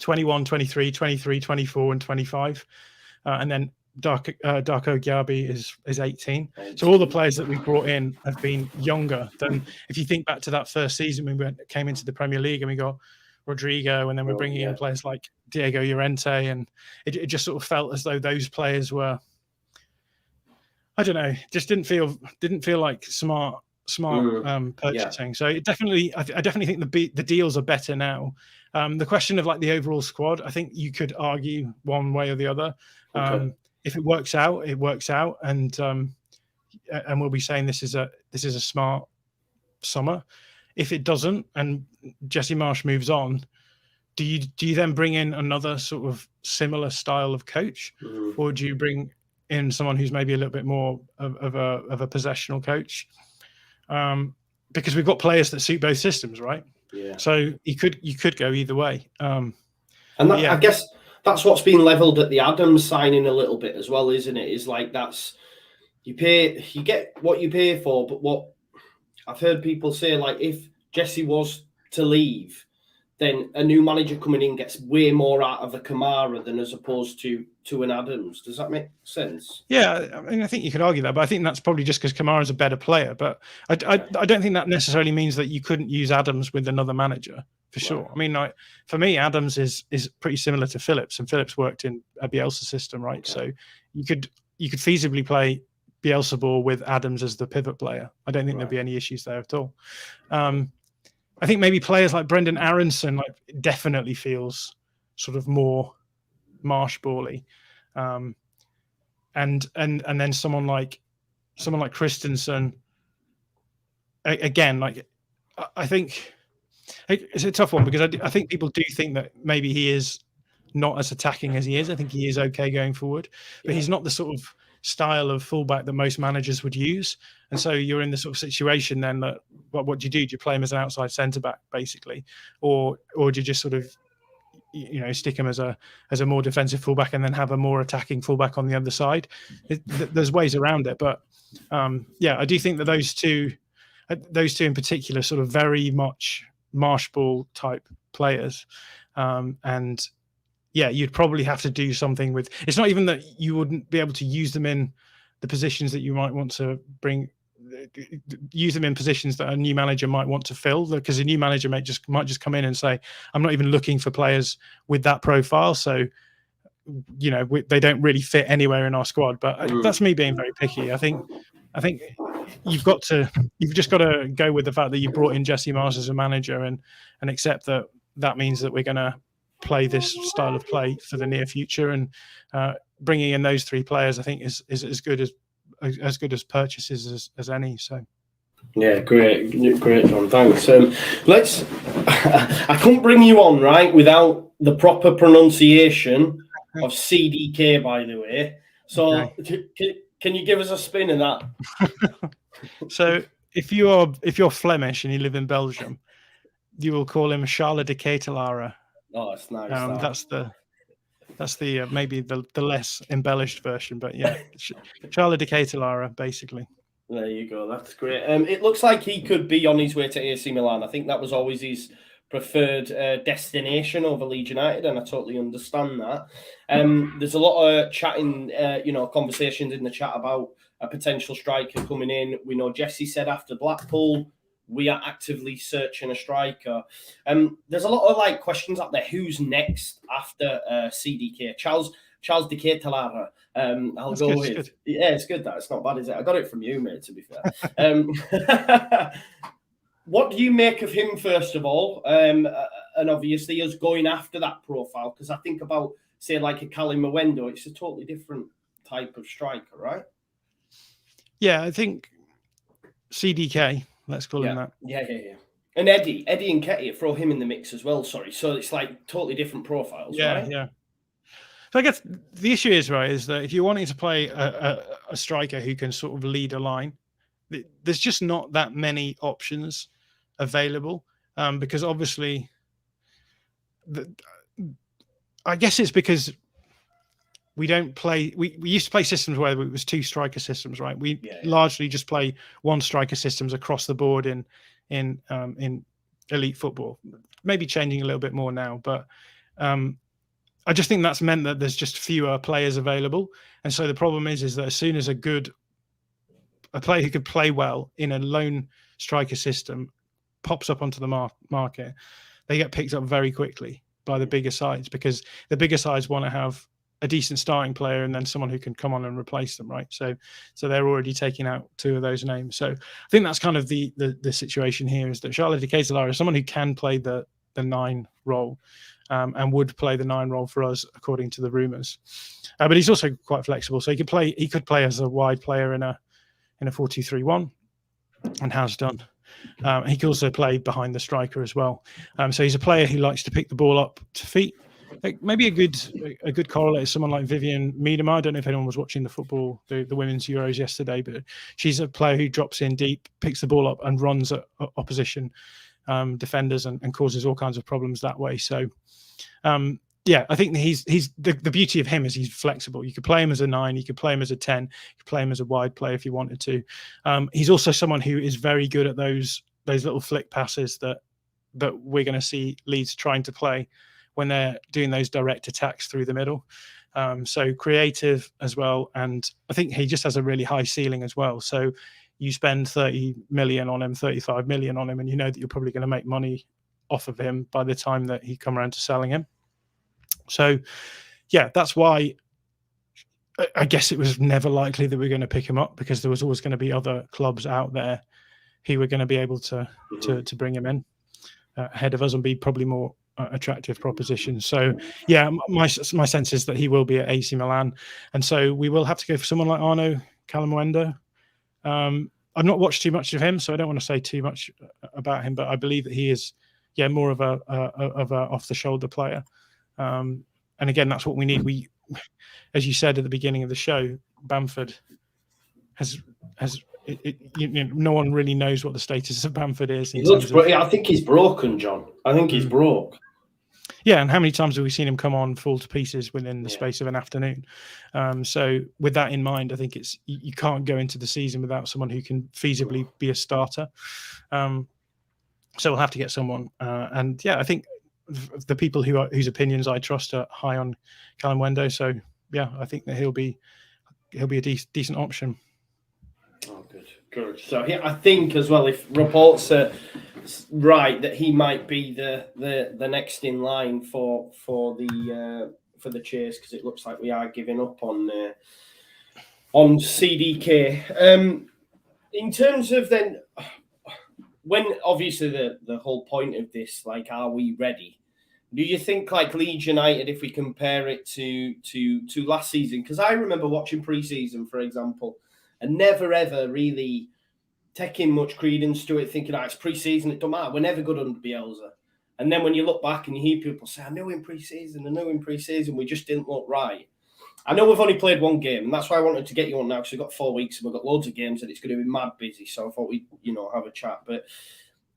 21, 23, 23, 24 and 25, and then Darko Gyabi is 18. So all the players that we brought in have been younger than, if you think back to that first season when we came into the Premier League and we got Rodrigo, and then we're bringing in players like Diego Llorente, and it just sort of felt as though those players were, I don't know, just didn't feel like smart purchasing. So I definitely think the deals are better now. The question of, like, the overall squad, I think you could argue one way or the other. If it works out, it works out, and we'll be saying this is a smart summer. If it doesn't, and Jesse Marsch moves on, do you then bring in another sort of similar style of coach, or do you bring in someone who's maybe a little bit more of a possessional coach? Because we've got players that suit both systems, right? Yeah. So you could go either way. I guess that's what's been levelled at the Adams signing a little bit as well, isn't it? Is like, that's, you get what you pay for, but what I've heard people say, like, if Jesse was to leave, then a new manager coming in gets way more out of a Kamara than as opposed to an Adams. Does that make sense? Yeah, I mean, I think you could argue that, but I think that's probably just because Kamara's a better player. But I don't think that necessarily means that you couldn't use Adams with another manager, for sure. I mean, like, for me, Adams is pretty similar to Phillips, and Phillips worked in a Bielsa system, right? So you could feasibly play Bielsa ball with Adams as the pivot player. I don't think there'd be any issues there at all. I think maybe players like Brendan Aronson, like, definitely feels sort of more Marsch bally, and then someone like Christensen. Again, like, I think it's a tough one, because I think people do think that maybe he is not as attacking as he is. I think he is okay going forward, but he's not the sort of style of fullback that most managers would use. And so you're in the sort of situation then that, what do you do? Do you play him as an outside centre back, basically, or do you just sort of, stick him as a more defensive fullback and then have a more attacking fullback on the other side? There's ways around it, but I do think that those two in particular, sort of very much Marsch ball type players, and you'd probably have to do something with. It's not even that you wouldn't be able to use them in the positions that you might want to use them in positions that a new manager might want to fill, because a new manager might just come in and say, I'm not even looking for players with that profile, so they don't really fit anywhere in our squad. But that's me being very picky. I think you've just got to go with the fact that you brought in Jesse Marsch as a manager, and accept that means that we're going to play this style of play for the near future. And bringing in those three players, I think, is as good as purchases as any. So great, John. Thanks. I couldn't bring you on right without the proper pronunciation of CDK, by the way. So can you give us a spin of that? So if you're Flemish and you live in Belgium, you will call him Charles de Ketelaere. Oh, it's nice. That's the maybe the less embellished version, but yeah, Charles de Ketelaere, basically. There you go. That's great. It looks like he could be on his way to AC Milan. I think that was always his preferred destination over Leeds United, and I totally understand that. There's a lot of chatting, conversations in the chat about a potential striker coming in. We know Jesse said after Blackpool, we are actively searching a striker. There's a lot of questions out there. Who's next after CDK? Charles de Ketelaere. I'll go with. Good. Yeah, it's good. It's not bad, is it? I got it from you, mate, to be fair. What do you make of him, first of all? And obviously us going after that profile, because I think about, say, like a Callum Mwendo, it's a totally different type of striker, right? Yeah, I think CDK, let's call him that. Yeah. And Eddie and Ketty, throw him in the mix as well, sorry. So it's totally different profiles, right? Yeah. So I guess the issue is that if you're wanting to play a striker who can sort of lead a line, there's just not that many options available, because obviously, I guess it's because we don't play. We used to play systems where it was 2 striker systems, right? We largely just play 1 striker systems across the board in elite football. Maybe changing a little bit more now, but I just think that's meant that there's just fewer players available, and so the problem is that as soon as a player who could play well in a lone striker system pops up onto the market, they get picked up very quickly by the bigger sides, because the bigger sides want to have a decent starting player and then someone who can come on and replace them, right? So they're already taking out 2 of those names. So I think that's kind of the situation here, is that Charles de Ketelaere is someone who can play the 9 role, and would play the 9 role for us, according to the rumours. But he's also quite flexible, so he could play as a wide player in a 4-2-3-1, and has done. He can also play behind the striker as well. So he's a player who likes to pick the ball up to feet. Maybe a good correlate is someone like Vivian Miedema. I don't know if anyone was watching the women's Euros yesterday, but she's a player who drops in deep, picks the ball up, and runs at opposition defenders and causes all kinds of problems that way. So I think he's the beauty of him is he's flexible. You could play him as a 9, you could play him as a 10, you could play him as a wide player if you wanted to. He's also someone who is very good at those little flick passes that we're going to see Leeds trying to play when they're doing those direct attacks through the middle. So creative as well, and I think he just has a really high ceiling as well. So you spend 30 million on him, 35 million on him, and you know that you're probably going to make money off of him by the time that he come around to selling him. So, yeah, that's why I guess it was never likely that we were going to pick him up, because there was always going to be other clubs out there who were going to be able to bring him in ahead of us and be probably more attractive propositions. So, yeah, my sense is that he will be at AC Milan, and so we will have to go for someone like Arnaud Calamwendo. I've not watched too much of him, so I don't want to say too much about him, but I believe that he is, more of a off the shoulder player. And again, that's what we need. We, as you said at the beginning of the show, Bamford has no one really knows what the status of Bamford is. I think he's broken, John. I think he's broke. Yeah, and how many times have we seen him come on fall to pieces within the space of an afternoon? So with that in mind, I think you can't go into the season without someone who can feasibly be a starter. So we'll have to get someone. And yeah, I think the people whose opinions I trust are high on Calamwendo. So yeah, I think that he'll be a decent option. Oh, good. So yeah, I think as well, if reports are right, that he might be the next in line for the chase, because it looks like we are giving up on CDK. In terms of then, when obviously the whole point of this, are we ready? Do you think Leeds United, if we compare it to last season? Because I remember watching pre-season, for example, and never ever really taking much credence to it, thinking, it's pre-season, it don't matter. We're never good under Bielsa. And then when you look back and you hear people say, I knew in pre-season, we just didn't look right. I know we've only played one game, and that's why I wanted to get you on now, because we've got 4 weeks and we've got loads of games and it's going to be mad busy. So I thought we'd, have a chat. But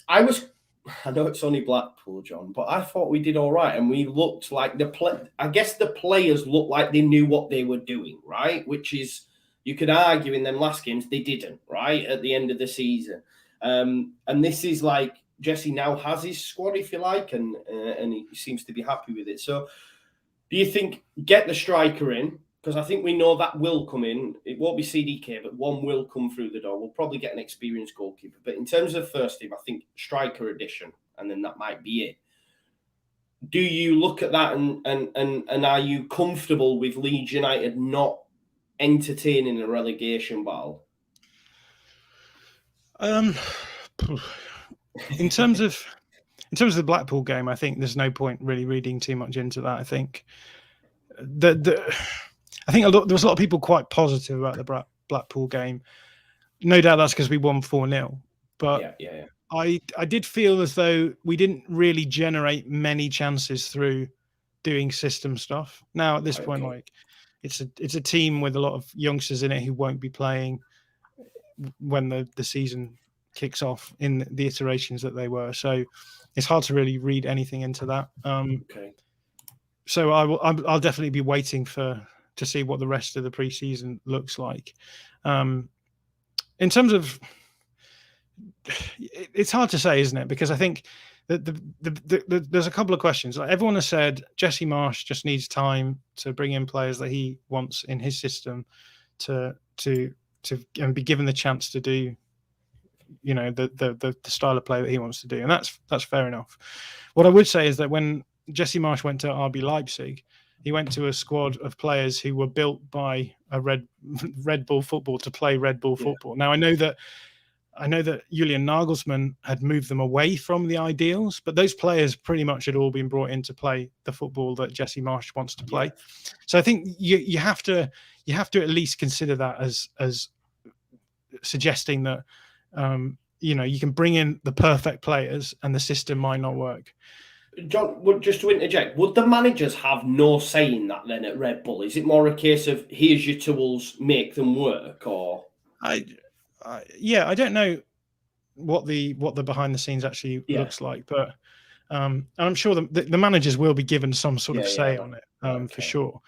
I know it's only Blackpool, John, but I thought we did all right, and we looked like I guess the players looked like they knew what they were doing, right? Which is, you could argue in them last games they didn't, right, at the end of the season. And this is like Jesse now has his squad, if you like, and he seems to be happy with it. So do you think get the striker in? Because I think we know that will come in. It won't be CDK, but one will come through the door. We'll probably get an experienced goalkeeper. But in terms of first team, I think striker addition, and then that might be it. Do you look at that and are you comfortable with Leeds United not entertaining a relegation battle? In terms of the Blackpool game, I think there's no point really reading too much into that. I think there was a lot of people quite positive about the Blackpool game. No doubt that's because we won 4-0. But yeah. I did feel as though we didn't really generate many chances through doing system stuff. Now at this point, like it's a team with a lot of youngsters in it who won't be playing when the season kicks off in the iterations that they were. So it's hard to really read anything into that. So I'll definitely be waiting to see what the rest of the preseason looks like. In terms of, it's hard to say, isn't it? Because I think that there's a couple of questions. Like everyone has said, Jesse Marsch just needs time to bring in players that he wants in his system to and be given the chance to do, the style of play that he wants to do, and that's fair enough. What I would say is that when Jesse Marsch went to RB Leipzig, he went to a squad of players who were built by a Red Bull football to play Red Bull football. Now I know that Julian Nagelsmann had moved them away from the ideals, but those players pretty much had all been brought in to play the football that Jesse Marsch wants to play. So I think you have to at least consider that as suggesting that you can bring in the perfect players and the system might not work. John, just to interject, would the managers have no say in that then at Red Bull? Is it more a case of here's your tools, make them work, or? I don't know what the behind the scenes actually looks like, but I'm sure the managers will be given some sort of say on it, for sure.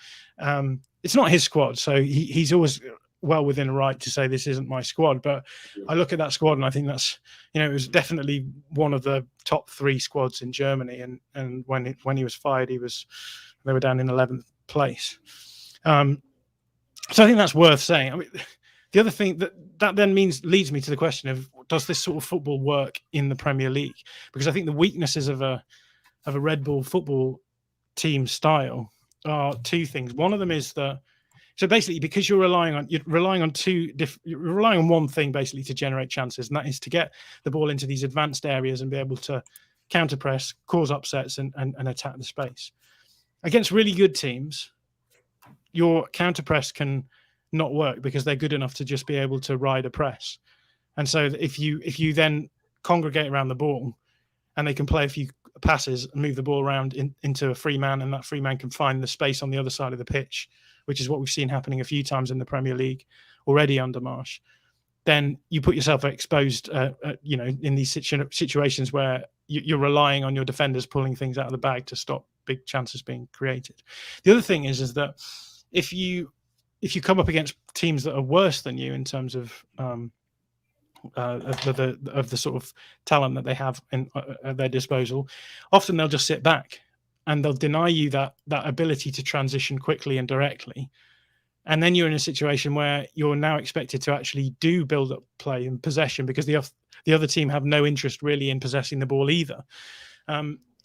It's not his squad, so he's always well within a right to say this isn't my squad. But I look at that squad and I think that's, it was definitely one of the top 3 squads in Germany. And when he was fired, they were down in 11th place. So I think that's worth saying. I mean, the other thing that then leads me to the question of, does this sort of football work in the Premier League? Because I think the weaknesses of a Red Bull football team style are 2 things. One of them is that, so basically, because you're relying on one thing basically to generate chances, and that is to get the ball into these advanced areas and be able to counter press, cause upsets, and attack the space. Against really good teams, your counter press can not work because they're good enough to just be able to ride a press. And so if you then congregate around the ball and they can play a few passes and move the ball around into a free man, and that free man can find the space on the other side of the pitch, which is what we've seen happening a few times in the Premier League already under Marsch, then you put yourself exposed, in these situations where you're relying on your defenders pulling things out of the bag to stop big chances being created. The other thing is that if you come up against teams that are worse than you in terms of the sort of talent that they have at their disposal, often they'll just sit back and they'll deny you that ability to transition quickly and directly. And then you're in a situation where you're now expected to actually do build-up play and possession because the other team have no interest really in possessing the ball either.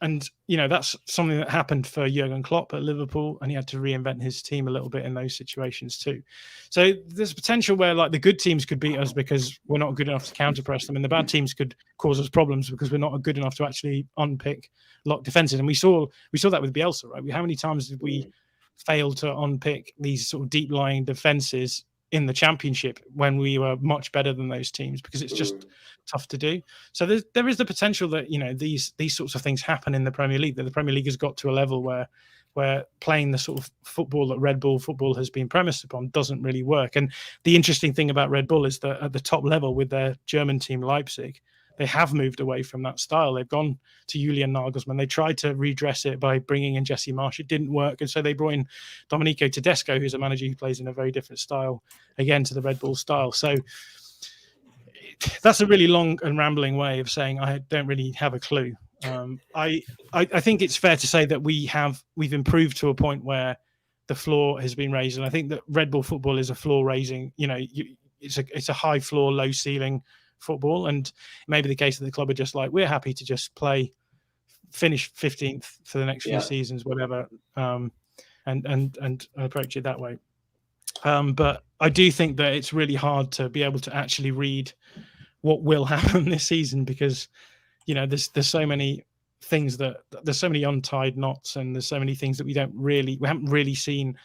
And, that's something that happened for Jurgen Klopp at Liverpool, and he had to reinvent his team a little bit in those situations too. So there's potential where like the good teams could beat us because we're not good enough to counter-press them, and the bad teams could cause us problems because we're not good enough to actually unpick lock defenses. And we saw that with Bielsa, right? How many times did we fail to unpick these sort of deep-lying defenses in the Championship when we were much better than those teams, because it's just tough to do. So there is the potential that these sorts of things happen in the Premier League, that the Premier League has got to a level where where playing the sort of football that Red Bull football has been premised upon doesn't really work. And the interesting thing about Red Bull is that at the top level with their German team Leipzig, they have moved away from that style. They've gone to Julian Nagelsmann. They tried to redress it by bringing in Jesse Marsch. It didn't work. And so they brought in Domenico Tedesco, who's a manager who plays in a very different style, again, to the Red Bull style. So that's a really long and rambling way of saying I don't really have a clue. I think it's fair to say that we've improved to a point where the floor has been raised. And I think that Red Bull football is a floor raising, it's a high floor, low ceiling football, and it may be the case that the club are just like, we're happy to just finish 15th for the next few seasons, whatever, and approach it that way. But I do think that it's really hard to be able to actually read what will happen this season, because there's so many things there's so many untied knots, and there's so many things that we haven't really seen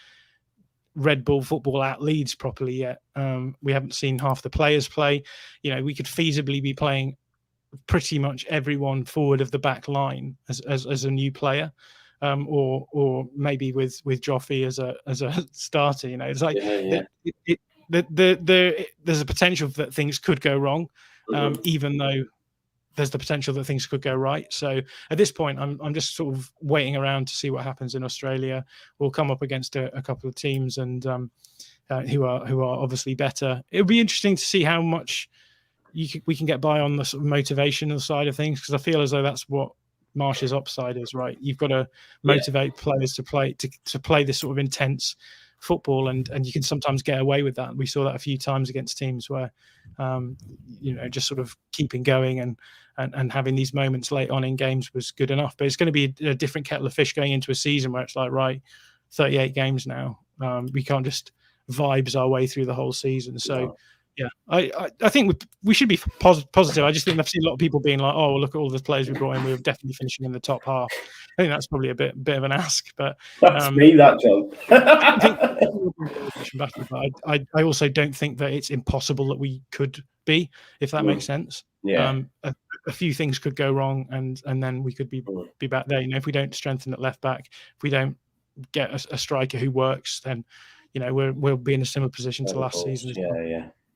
Red Bull football at Leeds properly yet. We haven't seen half the players play. We could feasibly be playing pretty much everyone forward of the back line as a new player, or maybe with Joffrey as a starter. It's like there's a potential that things could go wrong, even though there's the potential that things could go right. So at this point, I'm just sort of waiting around to see what happens in Australia. We'll come up against a couple of teams and who are obviously better. It'll be interesting to see how much we can get by on the sort of motivational side of things, because I feel as though that's what Marsch's upside is, right? You've got to motivate players to play this sort of intense football, and you can sometimes get away with that. We saw that a few times against teams where just sort of keeping going and having these moments late on in games was good enough. But it's going to be a different kettle of fish going into a season where it's like, right, 38 games now, we can't just vibes our way through the whole season. So I think we should be positive. I just think I've seen a lot of people being like, oh, look at all the players we brought in, we're definitely finishing in the top half. I think that's probably a bit of an ask, but that's me, that John. I also don't think that it's impossible that we could be, if that makes sense. A few things could go wrong, and then we could be back there. If we don't strengthen at left back, if we don't get a striker who works, then we'll be in a similar position to last season.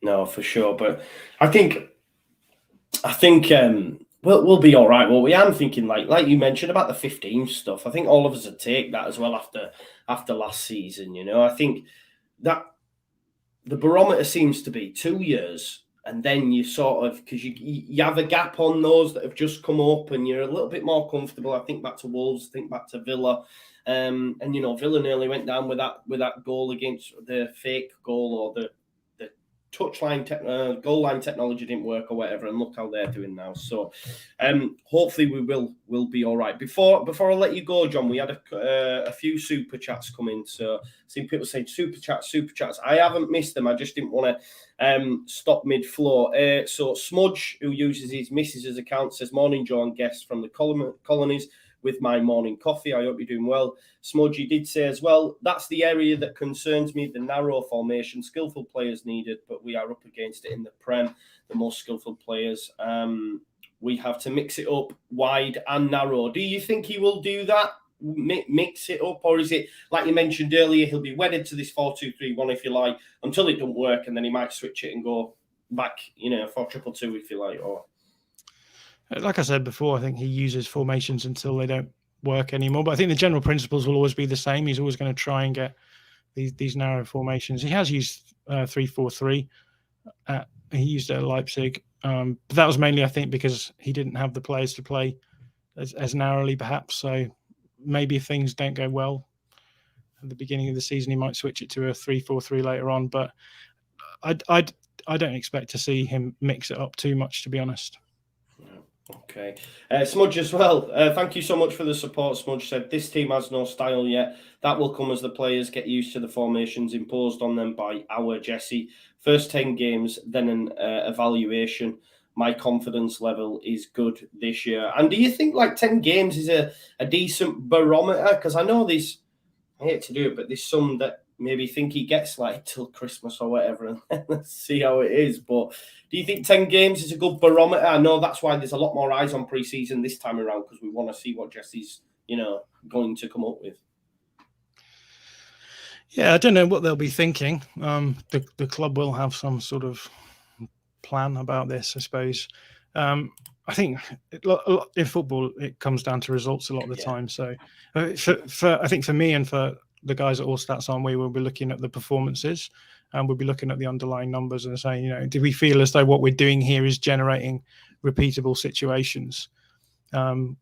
No, for sure. But I think we'll be all right. Well, we am thinking like you mentioned about the 15 stuff. I think all of us would take that as well after last season. I think that the barometer seems to be 2 years, and then you sort of, because you have a gap on those that have just come up, and you're a little bit more comfortable. I think back to Wolves, think back to Villa. And Villa nearly went down with that goal against the fake goal, or the touchline goal line technology didn't work or whatever, and look how they're doing now. So hopefully we'll be all right. Before I let you go, John, we had a few super chats come in. So seeing people saying super chats. I haven't missed them. I just didn't want to stop mid flow. So Smudge, who uses his missus' account, says, morning, John, guests from the colonies with my morning coffee. I hope you're doing well. Smudgy did say as well, that's the area that concerns me, the narrow formation, skillful players needed, but we are up against it in the Prem, the most skillful players. We have to mix it up wide and narrow. Do you think he will do that, mix it up, or is it, like you mentioned earlier, he'll be wedded to this 4-2-3-1, if you like, until it don't work, and then he might switch it and go back, 4-2-2, if you like, or... Like I said before, I think he uses formations until they don't work anymore. But I think the general principles will always be the same. He's always going to try and get these narrow formations. He has used 3-4-3. He used it at Leipzig. But that was mainly, I think, because he didn't have the players to play as narrowly, perhaps. So maybe if things don't go well at the beginning of the season, he might switch it to a 3-4-3 later on. But I don't expect to see him mix it up too much, to be honest. Okay. Smudge as well. Thank you so much for the support. Smudge said, this team has no style yet. That will come as the players get used to the formations imposed on them by our Jesse. First 10 games, then an evaluation. My confidence level is good this year. And do you think 10 games is a decent barometer? Because I know I hate to do it, but there's some that maybe think he gets till Christmas or whatever, and let's see how it is. But do you think 10 games is a good barometer? I know that's why there's a lot more eyes on pre-season this time around, because we want to see what Jesse's, going to come up with. Yeah, I don't know what they'll be thinking. The club will have some sort of plan about this, I suppose. I think in football it comes down to results a lot of the time. So, I think for me and for the guys at All Stats On, we will be looking at the performances, and we'll be looking at the underlying numbers and saying, do we feel as though what we're doing here is generating repeatable situations,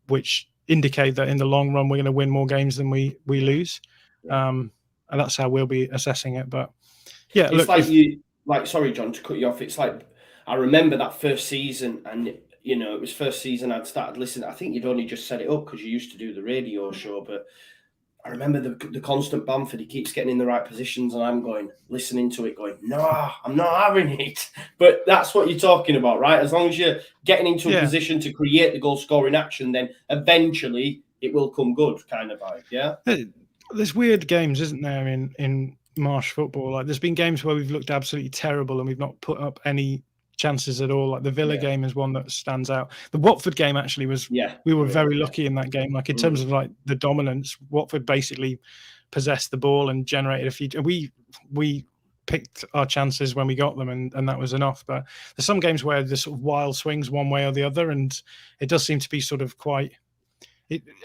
which indicate that in the long run we're going to win more games than we lose. And that's how we'll be assessing it. But yeah, it's sorry, John, to cut you off. It's like, I remember that first season, and it was first season I'd started listening. I think you'd only just set it up because you used to do the radio show, but I remember the constant Bamford. He keeps getting in the right positions, and I'm listening to it, going, no, I'm not having it. But that's what you're talking about, right? As long as you're getting into a position to create the goal scoring action, then eventually it will come good, kind of vibe. Yeah. There's weird games, isn't there, in Marsch football? Like, there's been games where we've looked absolutely terrible and we've not put up any chances at all. Like the Villa game is one that stands out. The Watford game actually was. We were very lucky in that game. Like in terms of like the dominance, Watford basically possessed the ball and generated a few. We picked our chances when we got them, and that was enough. But there's some games where there's sort of wild swings one way or the other, and it does seem to be sort of quite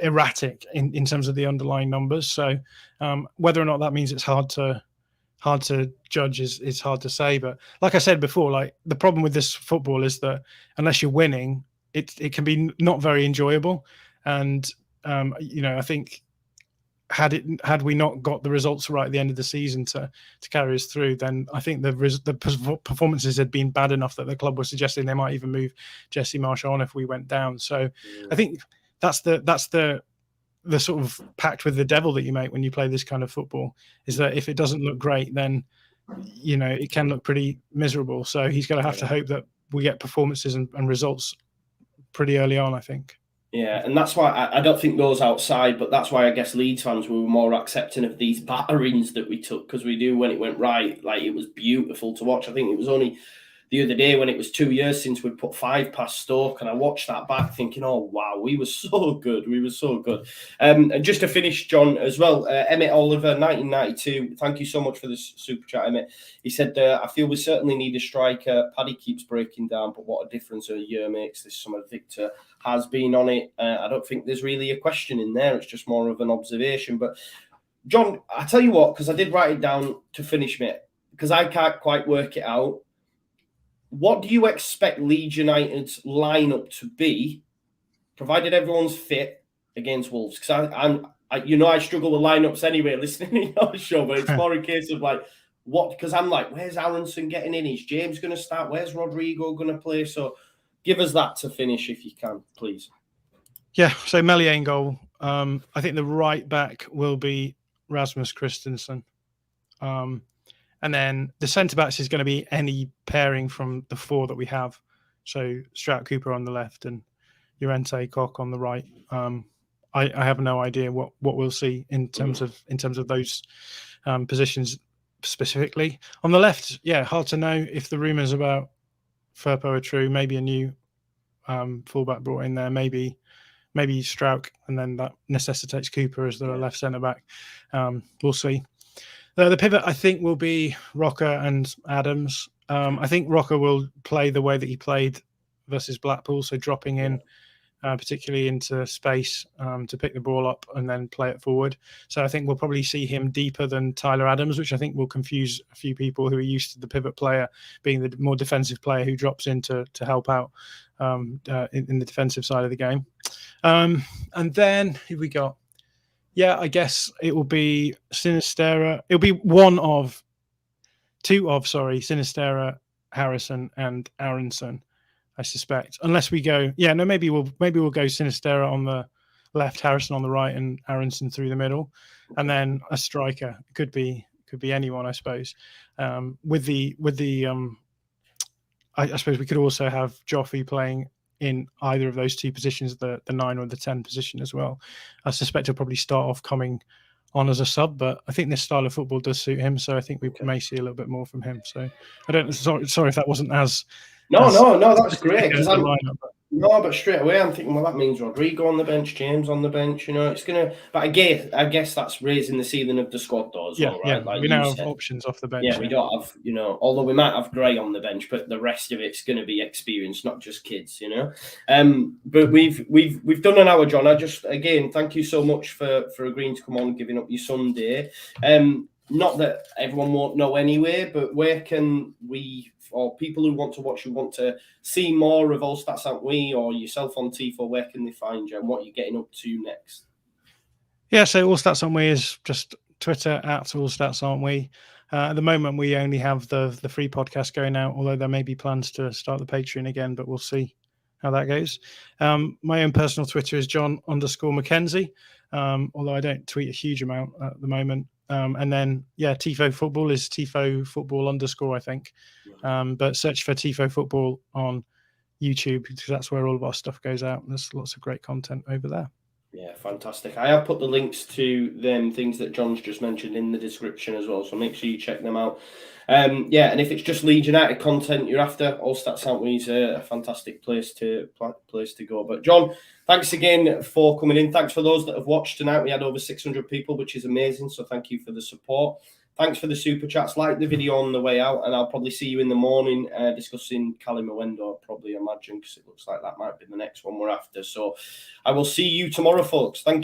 erratic in terms of the underlying numbers. So whether or not that means it's hard to judge is hard to say. But like I said before, like the problem with this football is that unless you're winning, it can be not very enjoyable. And I think had we not got the results right at the end of the season to carry us through, then I think the performances had been bad enough that the club was suggesting they might even move Jesse Marsch on if we went down. So I think that's the sort of pact with the devil that you make when you play this kind of football, is that if it doesn't look great, then it can look pretty miserable. So he's going to have to hope that we get performances and results pretty early on, I think. Yeah, and that's why I don't think those outside, but that's why I guess Leeds fans were more accepting of these batterings that we took, because we knew when it went right, like it was beautiful to watch. I think it was only the other day when it was 2 years since we'd put 5 past Stoke, and I watched that back thinking, oh, wow, we were so good. We were so good. And just to finish, John, as well, Emmett Oliver, 1992, thank you so much for this super chat, Emmett. He said, I feel we certainly need a striker. Paddy keeps breaking down, but what a difference a year makes this summer. Victor has been on it. I don't think there's really a question in there. It's just more of an observation. But, John, I tell you what, because I did write it down to finish, mate, because I can't quite work it out. What do you expect Leeds United's lineup to be, provided everyone's fit, against Wolves? Because I struggle with lineups anyway, listening to your show, but it's more a case of like, what? Because I'm like, where's Aronson getting in? Is James going to start? Where's Rodrigo going to play? So give us that to finish if you can, please. Yeah, so Meslier in goal. I think the right back will be Rasmus Christensen. And then the centre-backs is going to be any pairing from the 4 that we have. So Strout Cooper on the left and Llorente Koch on the right. I have no idea what we'll see in terms of those positions specifically. On the left, hard to know if the rumours about Firpo are true. Maybe a new fullback brought in there. Maybe Strout, and then that necessitates Cooper as the left centre-back. We'll see. The pivot, I think, will be Rocker and Adams. I think Rocker will play the way that he played versus Blackpool, so dropping in, particularly into space to pick the ball up and then play it forward. So I think we'll probably see him deeper than Tyler Adams, which I think will confuse a few people who are used to the pivot player being the more defensive player who drops in to help out in the defensive side of the game. And then who we got? Yeah, I guess it will be Sinisterra. It'll be two of Sinisterra, Harrison, and Aronson, I suspect. Unless we go, maybe we'll go Sinisterra on the left, Harrison on the right, and Aronson through the middle, and then a striker. It could be anyone, I suppose. I suppose we could also have Joffrey playing in either of those two positions, the 9 or the 10 position as well. I suspect he'll probably start off coming on as a sub, but I think this style of football does suit him, so I think we may see a little bit more from him. So I don't. Sorry if that wasn't as. No, that's great. Because No, but straight away I'm thinking, well, that means Rodrigo on the bench, James on the bench. You know, it's gonna. But I guess that's raising the ceiling of the squad though as well, right? Like we you now have said. options off the bench. Yeah, we don't have, you know, although we might have Gray on the bench, but the rest of it's going to be experience, not just kids, you know. But we've done an hour, John. I just again thank you so much for agreeing to come on, giving up your Sunday. Not that everyone won't know anyway, but where can we, or people who want to watch, who want to see more of All Stats Aren't We, or yourself on Tifo, where can they find you and what you're getting up to next? Yeah, so All Stats Aren't We is just Twitter at All Stats Aren't We. At the moment, we only have the free podcast going out, although there may be plans to start the Patreon again, but we'll see how that goes. My own personal Twitter is Jon_Mackenzie, although I don't tweet a huge amount at the moment. And then, yeah, Tifo Football is Tifo Football _, I think. But search for Tifo Football on YouTube because that's where all of our stuff goes out. There's lots of great content over there. Yeah, fantastic. I have put the links to them things that John's just mentioned in the description as well, so make sure you check them out. Yeah, and if it's just Leeds United content you're after, All Stats Aren't We is a fantastic place to go. But John, thanks again for coming in. Thanks for those that have watched tonight. We had over 600 people, which is amazing. So thank you for the support. Thanks for the super chats. Like the video on the way out, and I'll probably see you in the morning discussing Calimawendo, probably imagine, because it looks like that might be the next one we're after. So I will see you tomorrow, folks. Thank you.